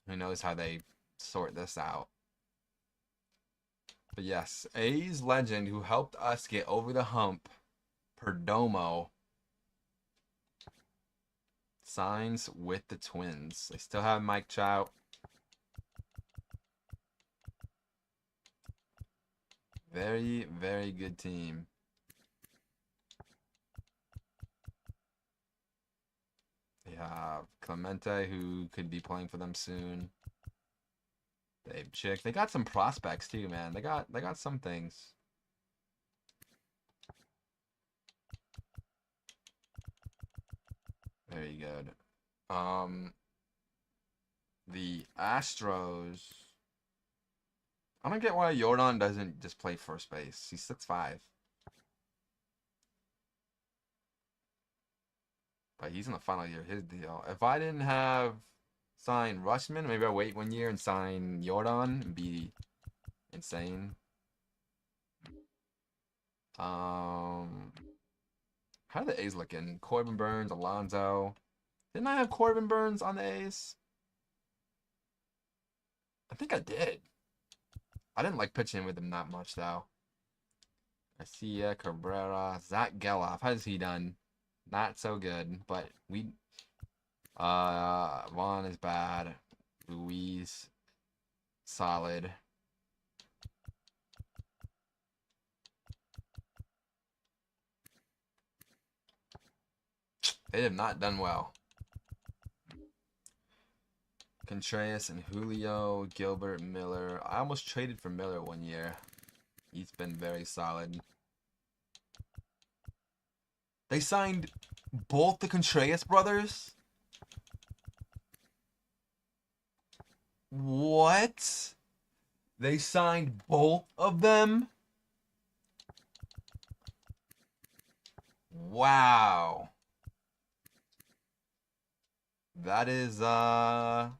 who knows how they sort this out. But yes, A's legend who helped us get over the hump, Perdomo, signs with the Twins. They still have Mike Trout. Very, very good team. They have Clemente, who could be playing for them soon. Dave Chick. They got some prospects too, man. They got some things. Very good. The Astros. I don't get why Jordan doesn't just play first base. He's 6'5". But he's in the final year of his deal. If I didn't have signed Rushman, maybe I'll wait 1 year and sign Jordan and be insane. How are the A's looking? Corbin Burns, Alonso. Didn't I have Corbin Burns on the A's? I think I did. I didn't like pitching with him that much, though. Garcia, Cabrera, Zach Geloff. How's he done? Not so good, but we... Vaughn is bad. Ruiz, solid. They have not done well. Contreras and Julio, Gilbert, Miller. I almost traded for Miller 1 year. He's been very solid. They signed both the Contreras brothers? What? They signed both of them? Wow. That is, wow.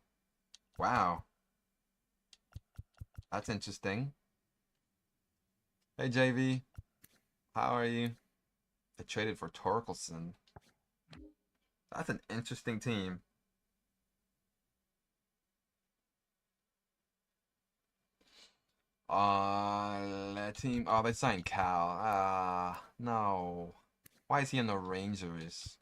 That's interesting. Hey, JV. How are you? They traded for Torkelson. That's an interesting team. That team. Oh, they signed Cal. No. Why is he in the Rangers?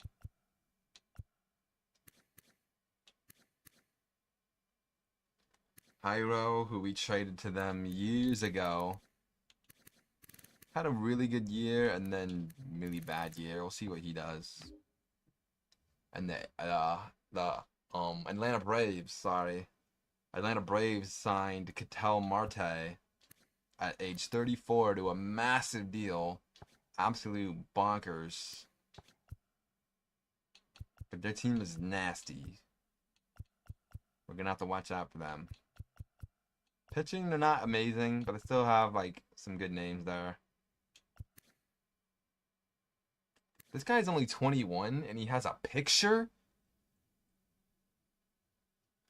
Hyro, who we traded to them years ago, had a really good year and then really bad year. We'll see what he does. And the Atlanta Braves, sorry. Atlanta Braves signed Ketel Marte at age 34 to a massive deal. Absolute bonkers. But their team is nasty. We're going to have to watch out for them. Pitching, they're not amazing, but they still have like some good names there. This guy's only 21 and he has a picture?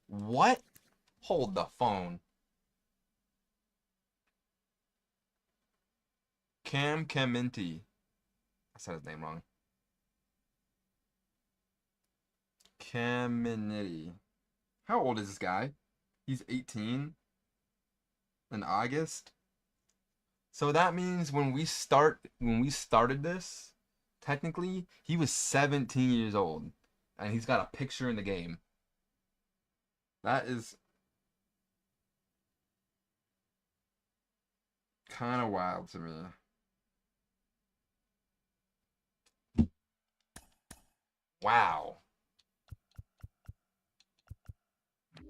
What? Hold the phone. Cam Caminti. I said his name wrong. Caminiti. How old is this guy? He's 18 in August. So that means when we started this, technically he was 17 years old and he's got a picture in the game. That is kind of wild to me. Wow.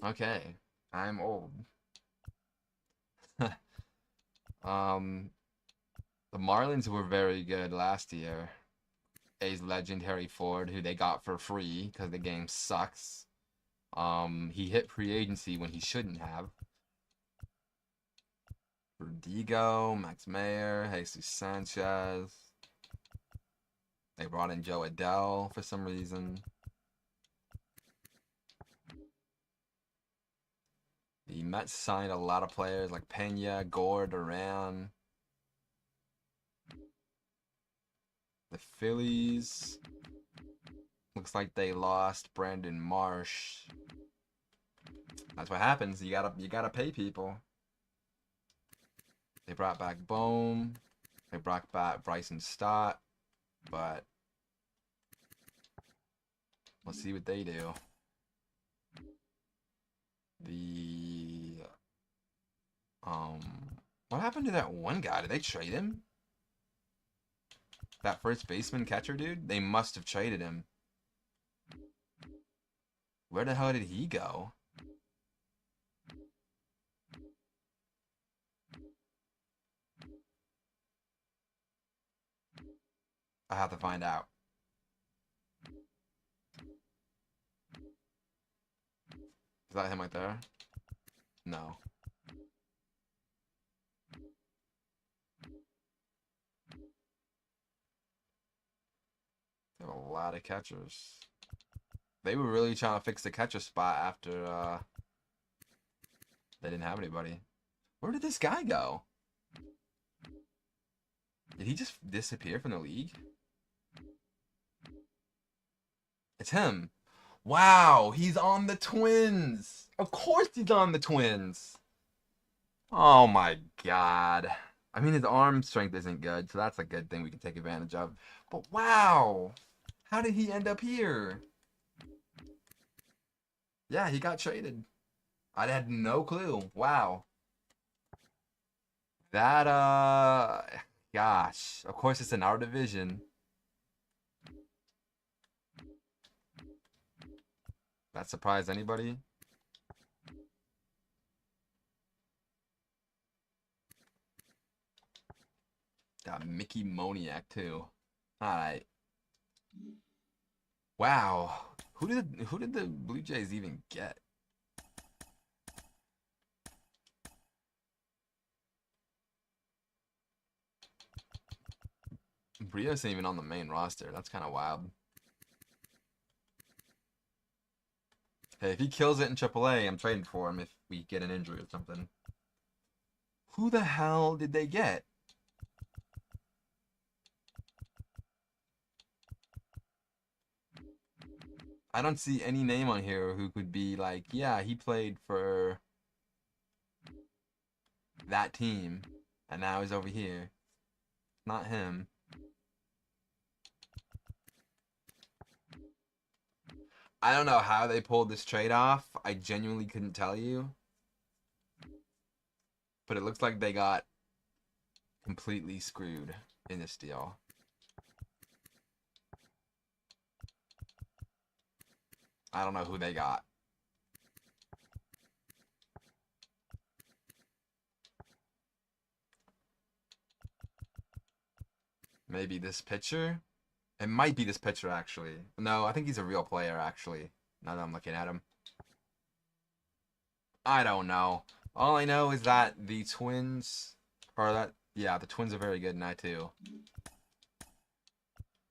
Okay, I'm old. The Marlins were very good last year. A's legend Harry Ford, who they got for free because the game sucks. He hit free agency when he shouldn't have. Verdugo, Max Meyer, Jesus Sanchez. They brought in Joe Adele for some reason. The Mets signed a lot of players like Pena, Gore, Duran. The Phillies. Looks like they lost Brandon Marsh. That's what happens. You gotta pay people. They brought back Bohm. They brought back Bryson Stott. But let's see what they do. What happened to that one guy? Did they trade him? That first baseman catcher dude? They must have traded him. Where the hell did he go? I have to find out. Is that him right there? No. They have a lot of catchers. They were really trying to fix the catcher spot after they didn't have anybody. Where did this guy go? Did he just disappear from the league? It's him. Wow, he's on the Twins. Of course he's on the Twins. Oh my God. I mean, his arm strength isn't good, so that's a good thing we can take advantage of. But wow, how did he end up here? Yeah, he got traded. I had no clue. Wow. That, gosh. Of course it's in our division. That surprised anybody? Got Mickey Moniak too. Alright. Wow. Who did the Blue Jays even get? Brios isn't even on the main roster. That's kind of wild. Hey, if he kills it in AAA, I'm trading for him if we get an injury or something. Who the hell did they get? I don't see any name on here who could be like, yeah, he played for that team, and now he's over here. Not him. I don't know how they pulled this trade off. I genuinely couldn't tell you. But it looks like they got completely screwed in this deal. I don't know who they got. Maybe this pitcher? It might be this pitcher, actually. No, I think he's a real player, actually. Now that I'm looking at him. I don't know. All I know is that the Twins the Twins are very good tonight too.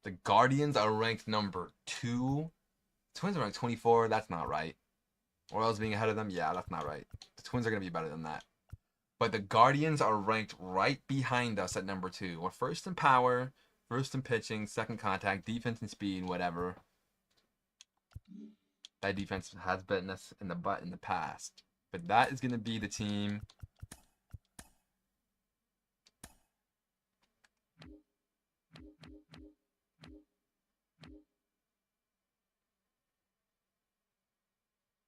The Guardians are ranked number 2. Twins are ranked 24. That's not right. Royals being ahead of them, yeah, that's not right. The Twins are gonna be better than that. But the Guardians are ranked right behind us at number 2. We're first in power, first in pitching, second contact, defense and speed, whatever. That defense has bitten us in the butt in the past. But that is gonna be the team.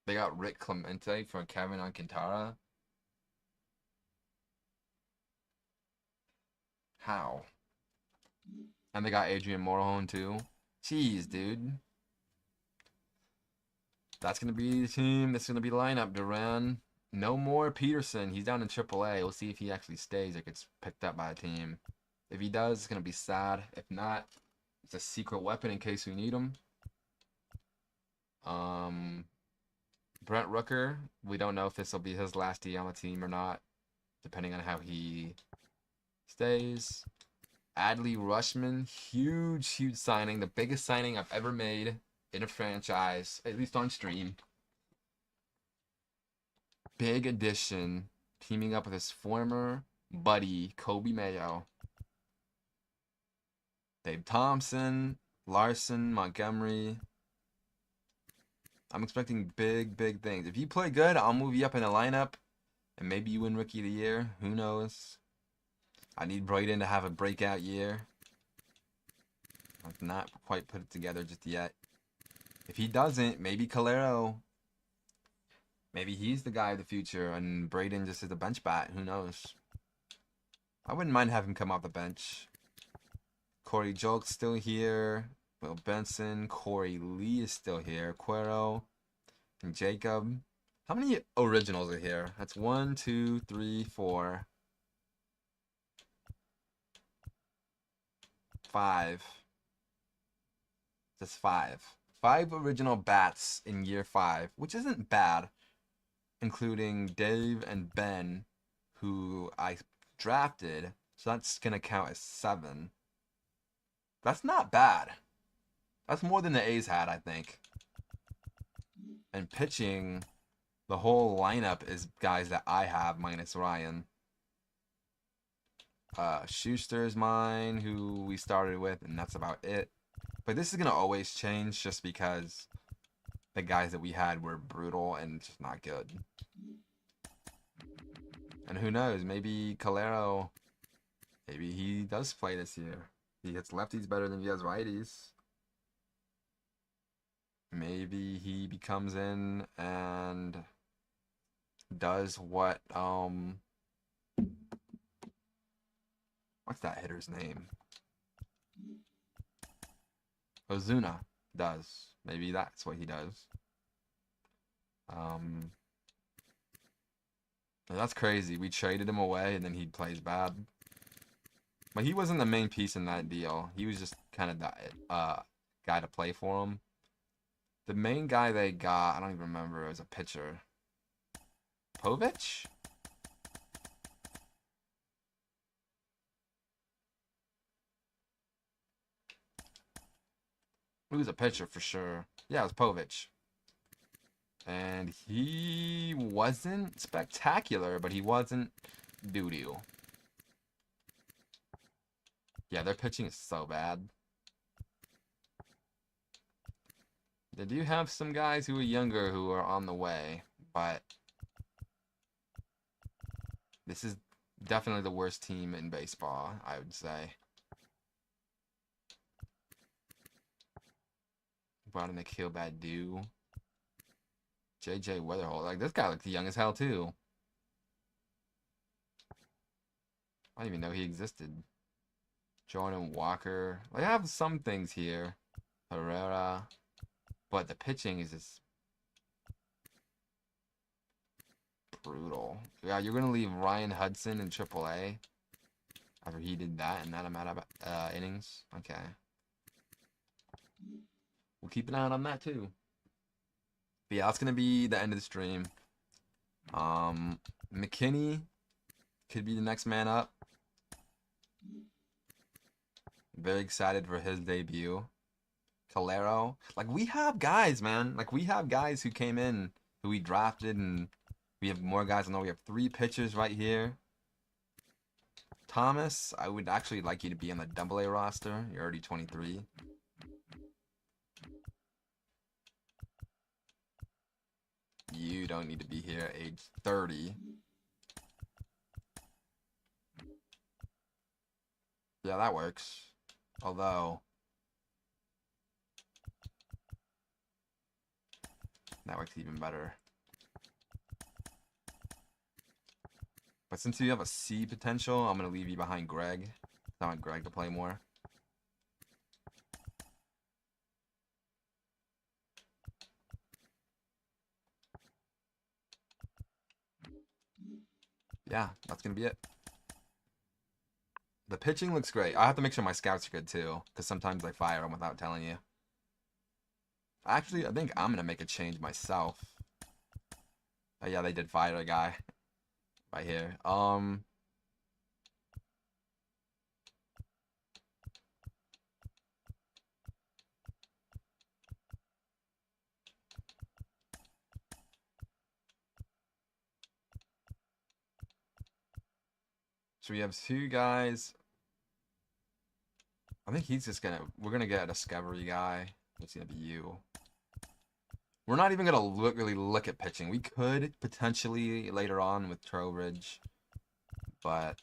They got Rick Clemente for Kevin Alcantara. How? And they got Adrian Morejon too. Jeez, dude. That's going to be the team. That's going to be the lineup. Duran. No more Peterson. He's down in AAA. We'll see if he actually stays or gets picked up by a team. If he does, it's going to be sad. If not, it's a secret weapon in case we need him. Brent Rooker. We don't know if this will be his last year on the team or not, depending on how he stays. Adley Rushman. Huge signing. The biggest signing I've ever made in a franchise, at least on stream. Big addition, teaming up with his former buddy, Kobe Mayo. Dave Thompson, Larson, Montgomery. I'm expecting big things. If you play good, I'll move you up in the lineup, and maybe you win Rookie of the Year. Who knows? I need Braden to have a breakout year. I've not quite put it together just yet. If he doesn't, maybe Calero. Maybe he's the guy of the future, and Braden just is a bench bat. Who knows? I wouldn't mind having him come off the bench. Corey Jolk's still here. Will Benson. Corey Lee is still here. Cuero. And Jacob. How many originals are here? That's 1, 2, 3, 4, 5. That's 5. 5 original bats in year 5, which isn't bad, including Dave and Ben, who I drafted, so that's going to count as 7. That's not bad. That's more than the A's had, I think. And pitching, the whole lineup is guys that I have, minus Ryan. Schuster's mine, who we started with, and that's about it. But this is going to always change just because the guys that we had were brutal and just not good. And who knows, maybe Calero, maybe he does play this year. He hits lefties better than he does righties. Maybe he becomes in and does what, what's that hitter's name? Ozuna does. Maybe that's what he does. That's crazy. We traded him away and then he plays bad. But he wasn't the main piece in that deal. He was just kind of the guy to play for him. The main guy they got, I don't even remember, it was a pitcher. Povich? He was a pitcher for sure. Yeah, it was Povich. And he wasn't spectacular, but he wasn't doo-doo. Yeah, their pitching is so bad. They do have some guys who are younger who are on the way, but this is definitely the worst team in baseball, I would say. Brought in Akil Badu. JJ Weatherholt. Like, this guy looks young as hell, too. I didn't even know he existed. Jordan Walker. Like, I have some things here. Herrera. But the pitching is just brutal. Yeah, you're going to leave Ryan Hudson in AAA after he did that in that amount of innings? Okay. We'll keep an eye on that, too. But yeah, that's going to be the end of the stream. McKinney could be the next man up. Very excited for his debut. Calero. Like, we have guys, man. Like, we have guys who came in, who we drafted, and we have more guys. I know we have 3 pitchers right here. Thomas, I would actually like you to be on the AA roster. You're already 23. You don't need to be here at age 30. Yeah, that works. Although, that works even better. But since you have a C potential, I'm going to leave you behind Greg. I want Greg to play more. Yeah, that's going to be it. The pitching looks great. I have to make sure my scouts are good too, because sometimes I fire them without telling you. Actually, I think I'm going to make a change myself. Oh yeah, they did fire a guy right here. So we have 2 guys. I think he's just gonna, we're gonna get a discovery guy. It's gonna be you. We're not even gonna really look at pitching. We could potentially later on with Trowbridge, but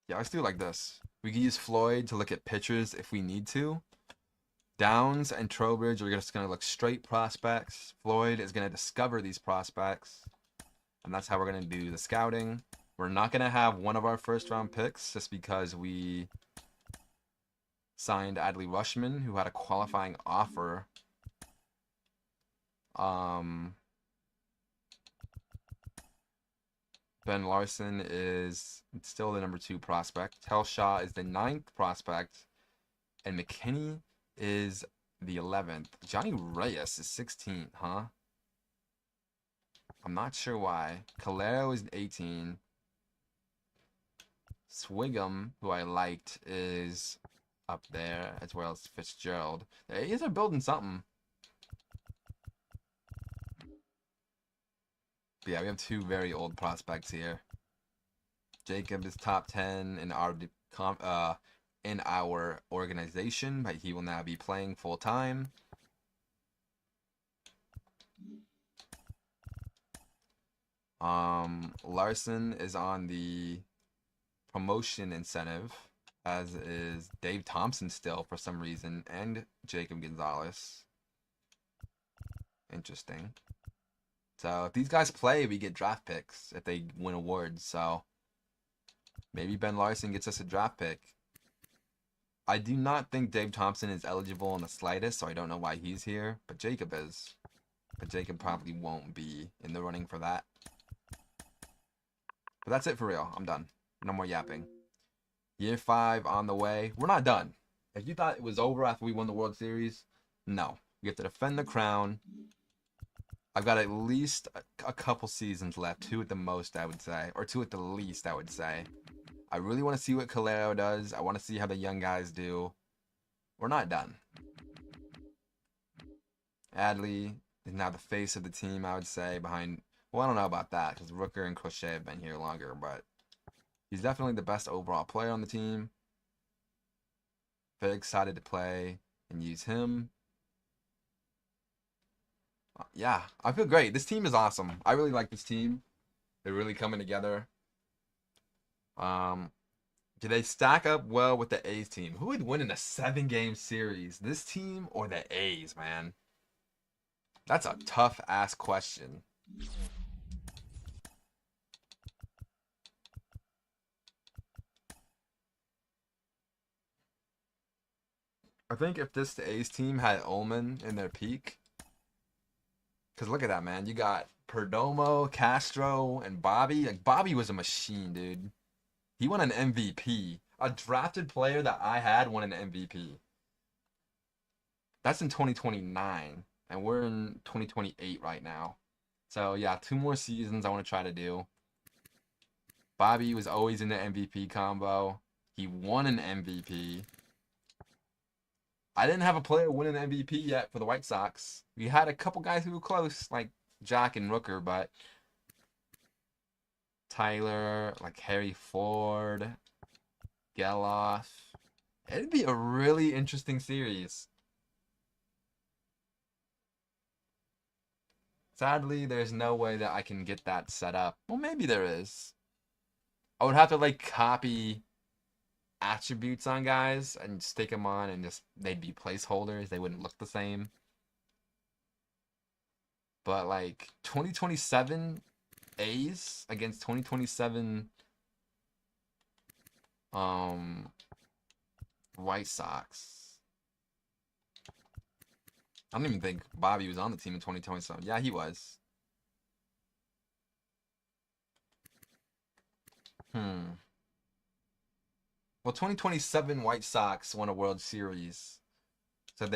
yeah, let's do it like this. We can use Floyd to look at pitchers if we need to. Downs and Trowbridge are just gonna look straight prospects. Floyd is gonna discover these prospects, and that's how we're gonna do the scouting. We're not gonna have one of our first round picks just because we signed Adley Rushman, who had a qualifying offer. Ben Larson is still the number 2 prospect. Telshaw is the 9th prospect, and McKinney is the 11th. Johnny Reyes is 16th, huh? I'm not sure why. Calero is 18. Swigum, who I liked, is up there, as well as Fitzgerald. The A's are building something. But yeah, we have 2 very old prospects here. Jacob is top 10 in our organization, but he will now be playing full time. Larson is on the promotion incentive, as is Dave Thompson still for some reason, and Jacob Gonzalez. Interesting. So if these guys play, we get draft picks if they win awards. So maybe Ben Larson gets us a draft pick. I do not think Dave Thompson is eligible in the slightest, so I don't know why he's here. But Jacob is. But Jacob probably won't be in the running for that. But that's it for real. I'm done. No more yapping. Year 5 on the way. We're not done. If you thought it was over after we won the World Series, no. We have to defend the crown. I've got at least a couple seasons left. 2 at the most, I would say. Or 2 at the least, I would say. I really want to see what Calero does. I want to see how the young guys do. We're not done. Adley is now the face of the team, I would say, behind... Well, I don't know about that, because Rooker and Crochet have been here longer, but he's definitely the best overall player on the team. Very excited to play and use him. Yeah, I feel great. This team is awesome. I really like this team. They're really coming together. Do they stack up well with the A's team? Who would win in a 7-game series? This team or the A's, man? That's a tough-ass question. I think if this A's team had Ullman in their peak, because look at that, man. You got Perdomo, Castro, and Bobby. Like, Bobby was a machine, dude. He won an MVP. A drafted player that I had won an MVP. That's in 2029, and we're in 2028 right now. So yeah, 2 more seasons I want to try to do. Bobby was always in the MVP combo. He won an MVP. I didn't have a player win an MVP yet for the White Sox. We had a couple guys who were close, like Jack and Rooker, but Tyler, like Harry Ford, Geloff. It'd be a really interesting series. Sadly, there's no way that I can get that set up. Well, maybe there is. I would have to like copy attributes on guys and stick them on, and just they'd be placeholders. They wouldn't look the same. But like 2027 A's against 2027 White Sox. I don't even think Bobby was on the team in 2027. Yeah, he was. Well, 2027 White Sox won a World Series. So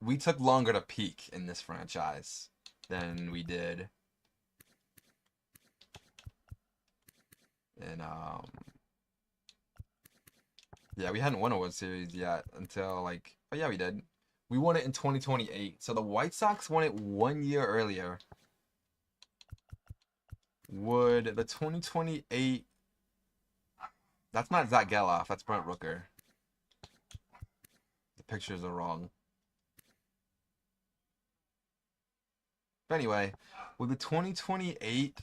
we took longer to peak in this franchise than we did in yeah, we hadn't won a World Series yet until like, oh yeah, we did. We won it in 2028. So the White Sox won it 1 year earlier. Would the 2028... That's not Zach Geloff. That's Brent Rooker. The pictures are wrong. But anyway, would the 2028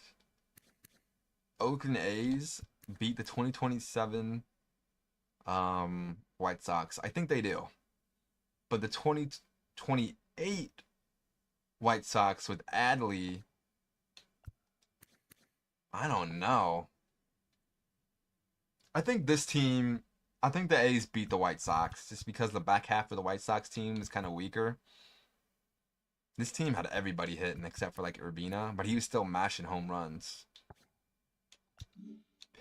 Oakland A's beat the 2027 White Sox? I think they do. But the 2028 White Sox with Adley, I don't know. I think the A's beat the White Sox just because the back half of the White Sox team is kind of weaker. This team had everybody hitting except for like Urbina, but he was still mashing home runs.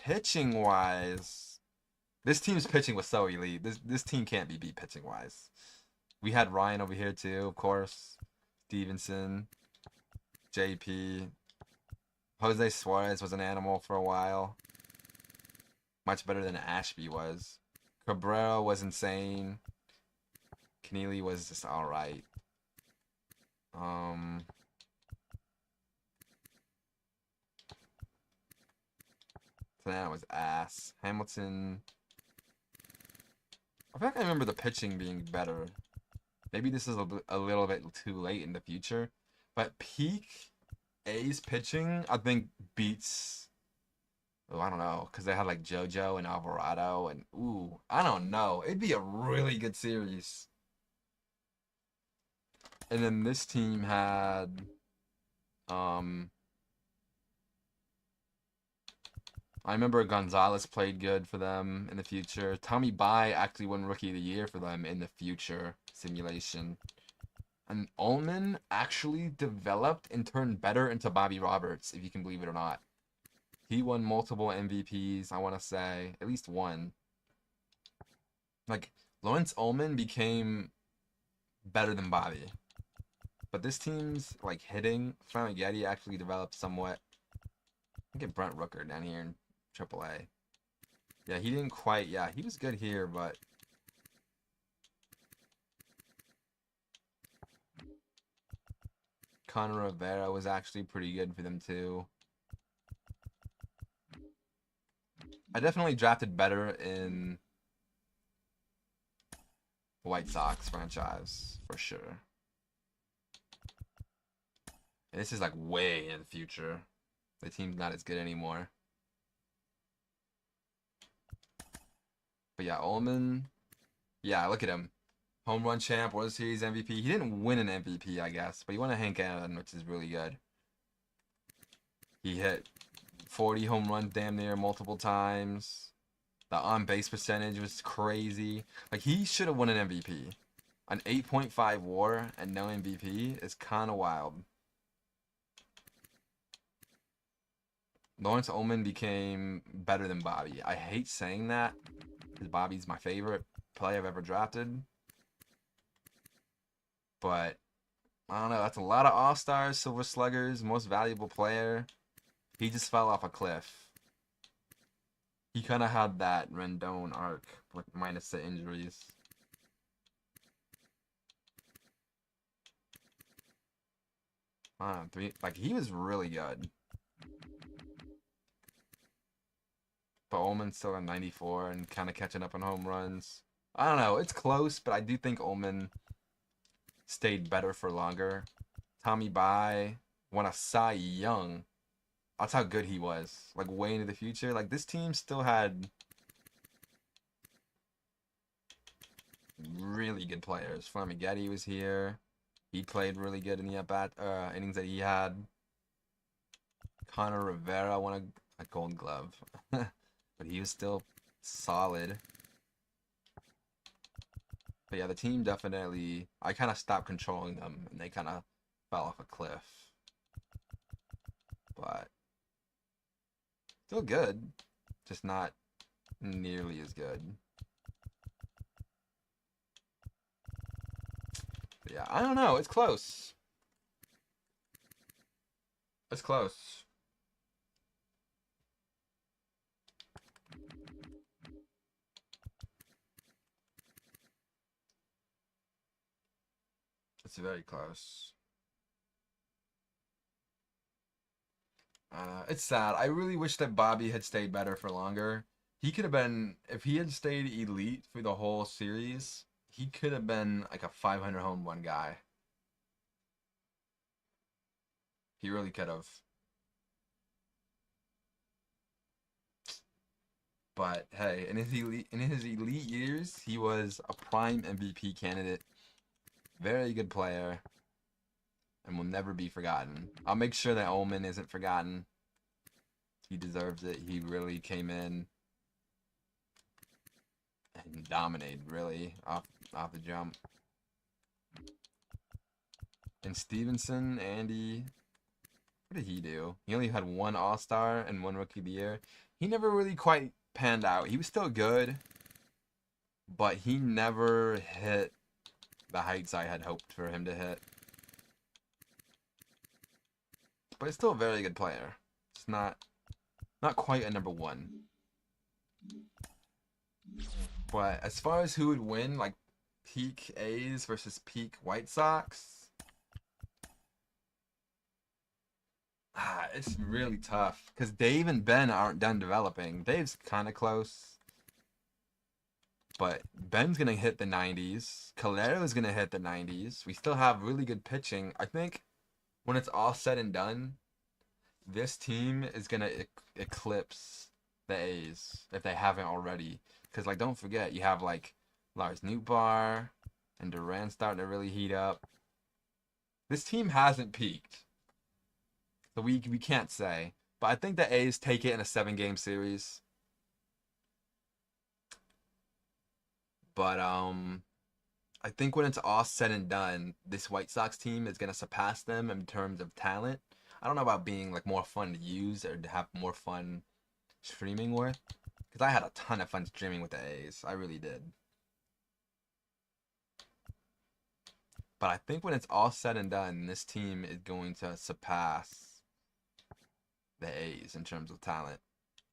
Pitching wise, this team's pitching was so elite. This team can't be beat pitching wise. We had Ryan over here too, of course. Stevenson, JP. Jose Suarez was an animal for a while. Much better than Ashby was. Cabrera was insane. Keneally was just alright. That was ass. Hamilton. I feel like I remember the pitching being better. Maybe this is a little bit too late in the future. But peak A's pitching, I think, beats... Oh, I don't know. Because they had like JoJo and Alvarado. And, ooh, I don't know. It'd be a really good series. And then this team had... I remember Gonzalez played good for them in the future. Tommy Bai actually won Rookie of the Year for them in the future simulation. And Ullman actually developed and turned better into Bobby Roberts, if you can believe it or not. He won multiple MVPs, I want to say. At least one. Like, Lawrence Ullman became better than Bobby. But this team's, like, hitting, Flamighetti actually developed somewhat. Look at Brent Rooker down here in AAA. Yeah, he didn't quite... Yeah, he was good here, but... Connor Rivera was actually pretty good for them, too. I definitely drafted better in the White Sox franchise, for sure. And this is, like, way in the future. The team's not as good anymore. But yeah, Ullman. Yeah, look at him. Home run champ, World Series MVP. He didn't win an MVP, I guess, but he won a Hank Aaron, which is really good. He hit 40 home runs damn near multiple times. The on-base percentage was crazy. Like, he should have won an MVP. An 8.5 WAR and no MVP is kind of wild. Lawrence Ullman became better than Bobby. I hate saying that because Bobby's my favorite player I've ever drafted. But I don't know. That's a lot of All-Stars, Silver Sluggers, most valuable player. He just fell off a cliff. He kind of had that Rendon arc with minus the injuries. Like he was really good. But Ullman's still at 94 and kind of catching up on home runs. I don't know. It's close, but I do think Ullman stayed better for longer. Tommy Bai won a Cy Young. That's how good he was. Like way into the future. Like this team still had really good players. Flamighetti was here. He played really good in the innings that he had. Connor Rivera won a Gold Glove, but he was still solid. But yeah, the team definitely. I kind of stopped controlling them, and they kind of fell off a cliff. But still good, just not nearly as good. But yeah, I don't know. It's close. It's close. It's very close. It's sad. I really wish that Bobby had stayed better for longer. He could have been, if he had stayed elite for the whole series, he could have been like a 500 home run guy. He really could have. But hey, in his elite years, he was a prime MVP candidate. Very good player. And will never be forgotten. I'll make sure that Ullman isn't forgotten. He deserves it. He really came in and dominated, really, off the jump. And Stevenson, Andy, what did he do? He only had one All-Star and one Rookie of the Year. He never really quite panned out. He was still good, but he never hit the heights I had hoped for him to hit. But he's still a very good player. It's not quite a number one. But as far as who would win, like peak A's versus peak White Sox, it's really tough because Dave and Ben aren't done developing. Dave's kind of close, but Ben's gonna hit the 90s. Calero's gonna hit the 90s. We still have really good pitching. I think when it's all said and done, this team is gonna eclipse the A's if they haven't already. Because like, don't forget, you have like Lars Nootbaar and Duran starting to really heat up. This team hasn't peaked, so we can't say. But I think the A's take it in a 7-game series. But I think when it's all said and done, this White Sox team is gonna surpass them in terms of talent. I don't know about being like more fun to use or to have more fun streaming with, because I had a ton of fun streaming with the A's. I really did. But I think when it's all said and done, this team is going to surpass the A's in terms of talent.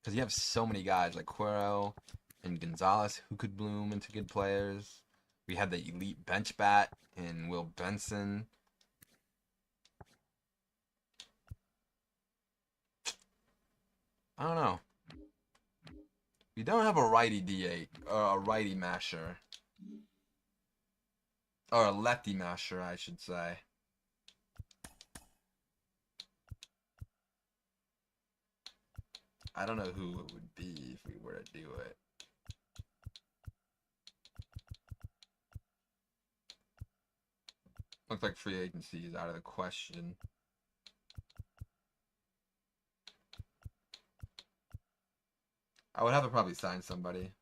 Because you have so many guys like Cuero and Gonzalez who could bloom into good players. We had the elite bench bat in Will Benson. I don't know. We don't have a righty D8 or a righty masher. Or a lefty masher, I should say. I don't know who it would be if we were to do it. Looks like free agency is out of the question. I would have to probably sign somebody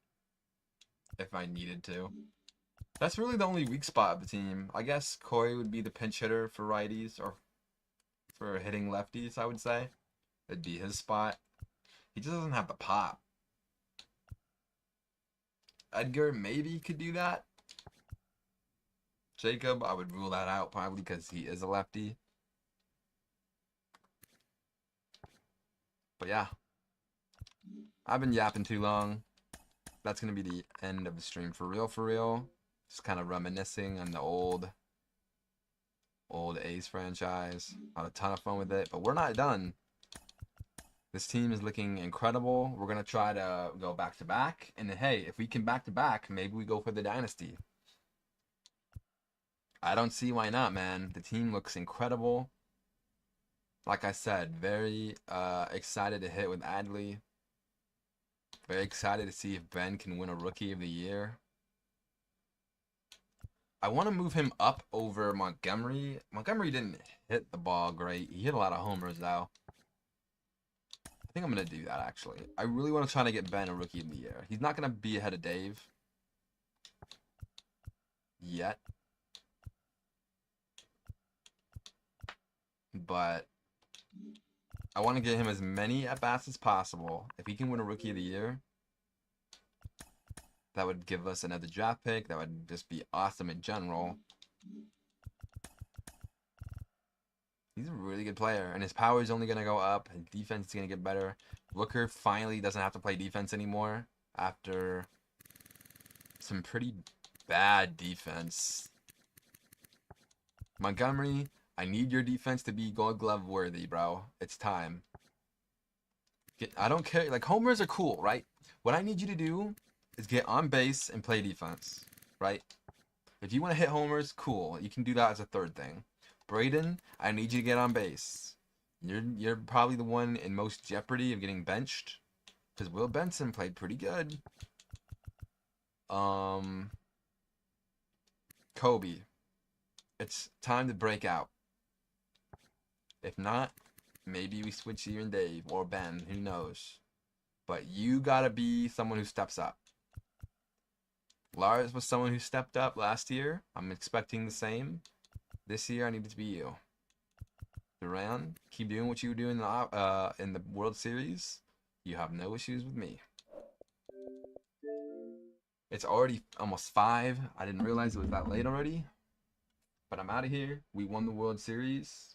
if I needed to. That's really the only weak spot of the team. I guess Corey would be the pinch hitter for righties or for hitting lefties, I would say. That'd be his spot. He just doesn't have the pop. Edgar maybe could do that. Jacob, I would rule that out probably because he is a lefty. But yeah, I've been yapping too long. That's going to be the end of the stream for real, for real. Just kind of reminiscing on the old A's franchise. Had a ton of fun with it, but we're not done. This team is looking incredible. We're going to try to go back to back. And hey, if we can back to back, maybe we go for the dynasty. I don't see why not, man. The team looks incredible. Like I said, very excited to hit with Adley. Very excited to see if Ben can win a Rookie of the Year. I want to move him up over Montgomery. Montgomery didn't hit the ball great. He hit a lot of homers, though. I think I'm going to do that, actually. I really want to try to get Ben a Rookie of the Year. He's not going to be ahead of Dave. Yet. But I want to get him as many at-bats as possible. If he can win a Rookie of the Year, that would give us another draft pick. That would just be awesome in general. He's a really good player, and his power is only going to go up. His defense is going to get better. Rooker finally doesn't have to play defense anymore after some pretty bad defense. Montgomery, I need your defense to be Gold Glove worthy, bro. It's time. I don't care. Like, homers are cool, right? What I need you to do is get on base and play defense, right? If you want to hit homers, cool. You can do that as a third thing. Braden, I need you to get on base. You're probably the one in most jeopardy of getting benched, because Will Benson played pretty good. Kobe, it's time to break out. If not, maybe we switch you and Dave or Ben. Who knows? But you gotta be someone who steps up. Lars was someone who stepped up last year. I'm expecting the same. This year, I need it to be you. Duran, keep doing what you were doing in the World Series. You have no issues with me. It's already almost 5. I didn't realize it was that late already. But I'm out of here. We won the World Series.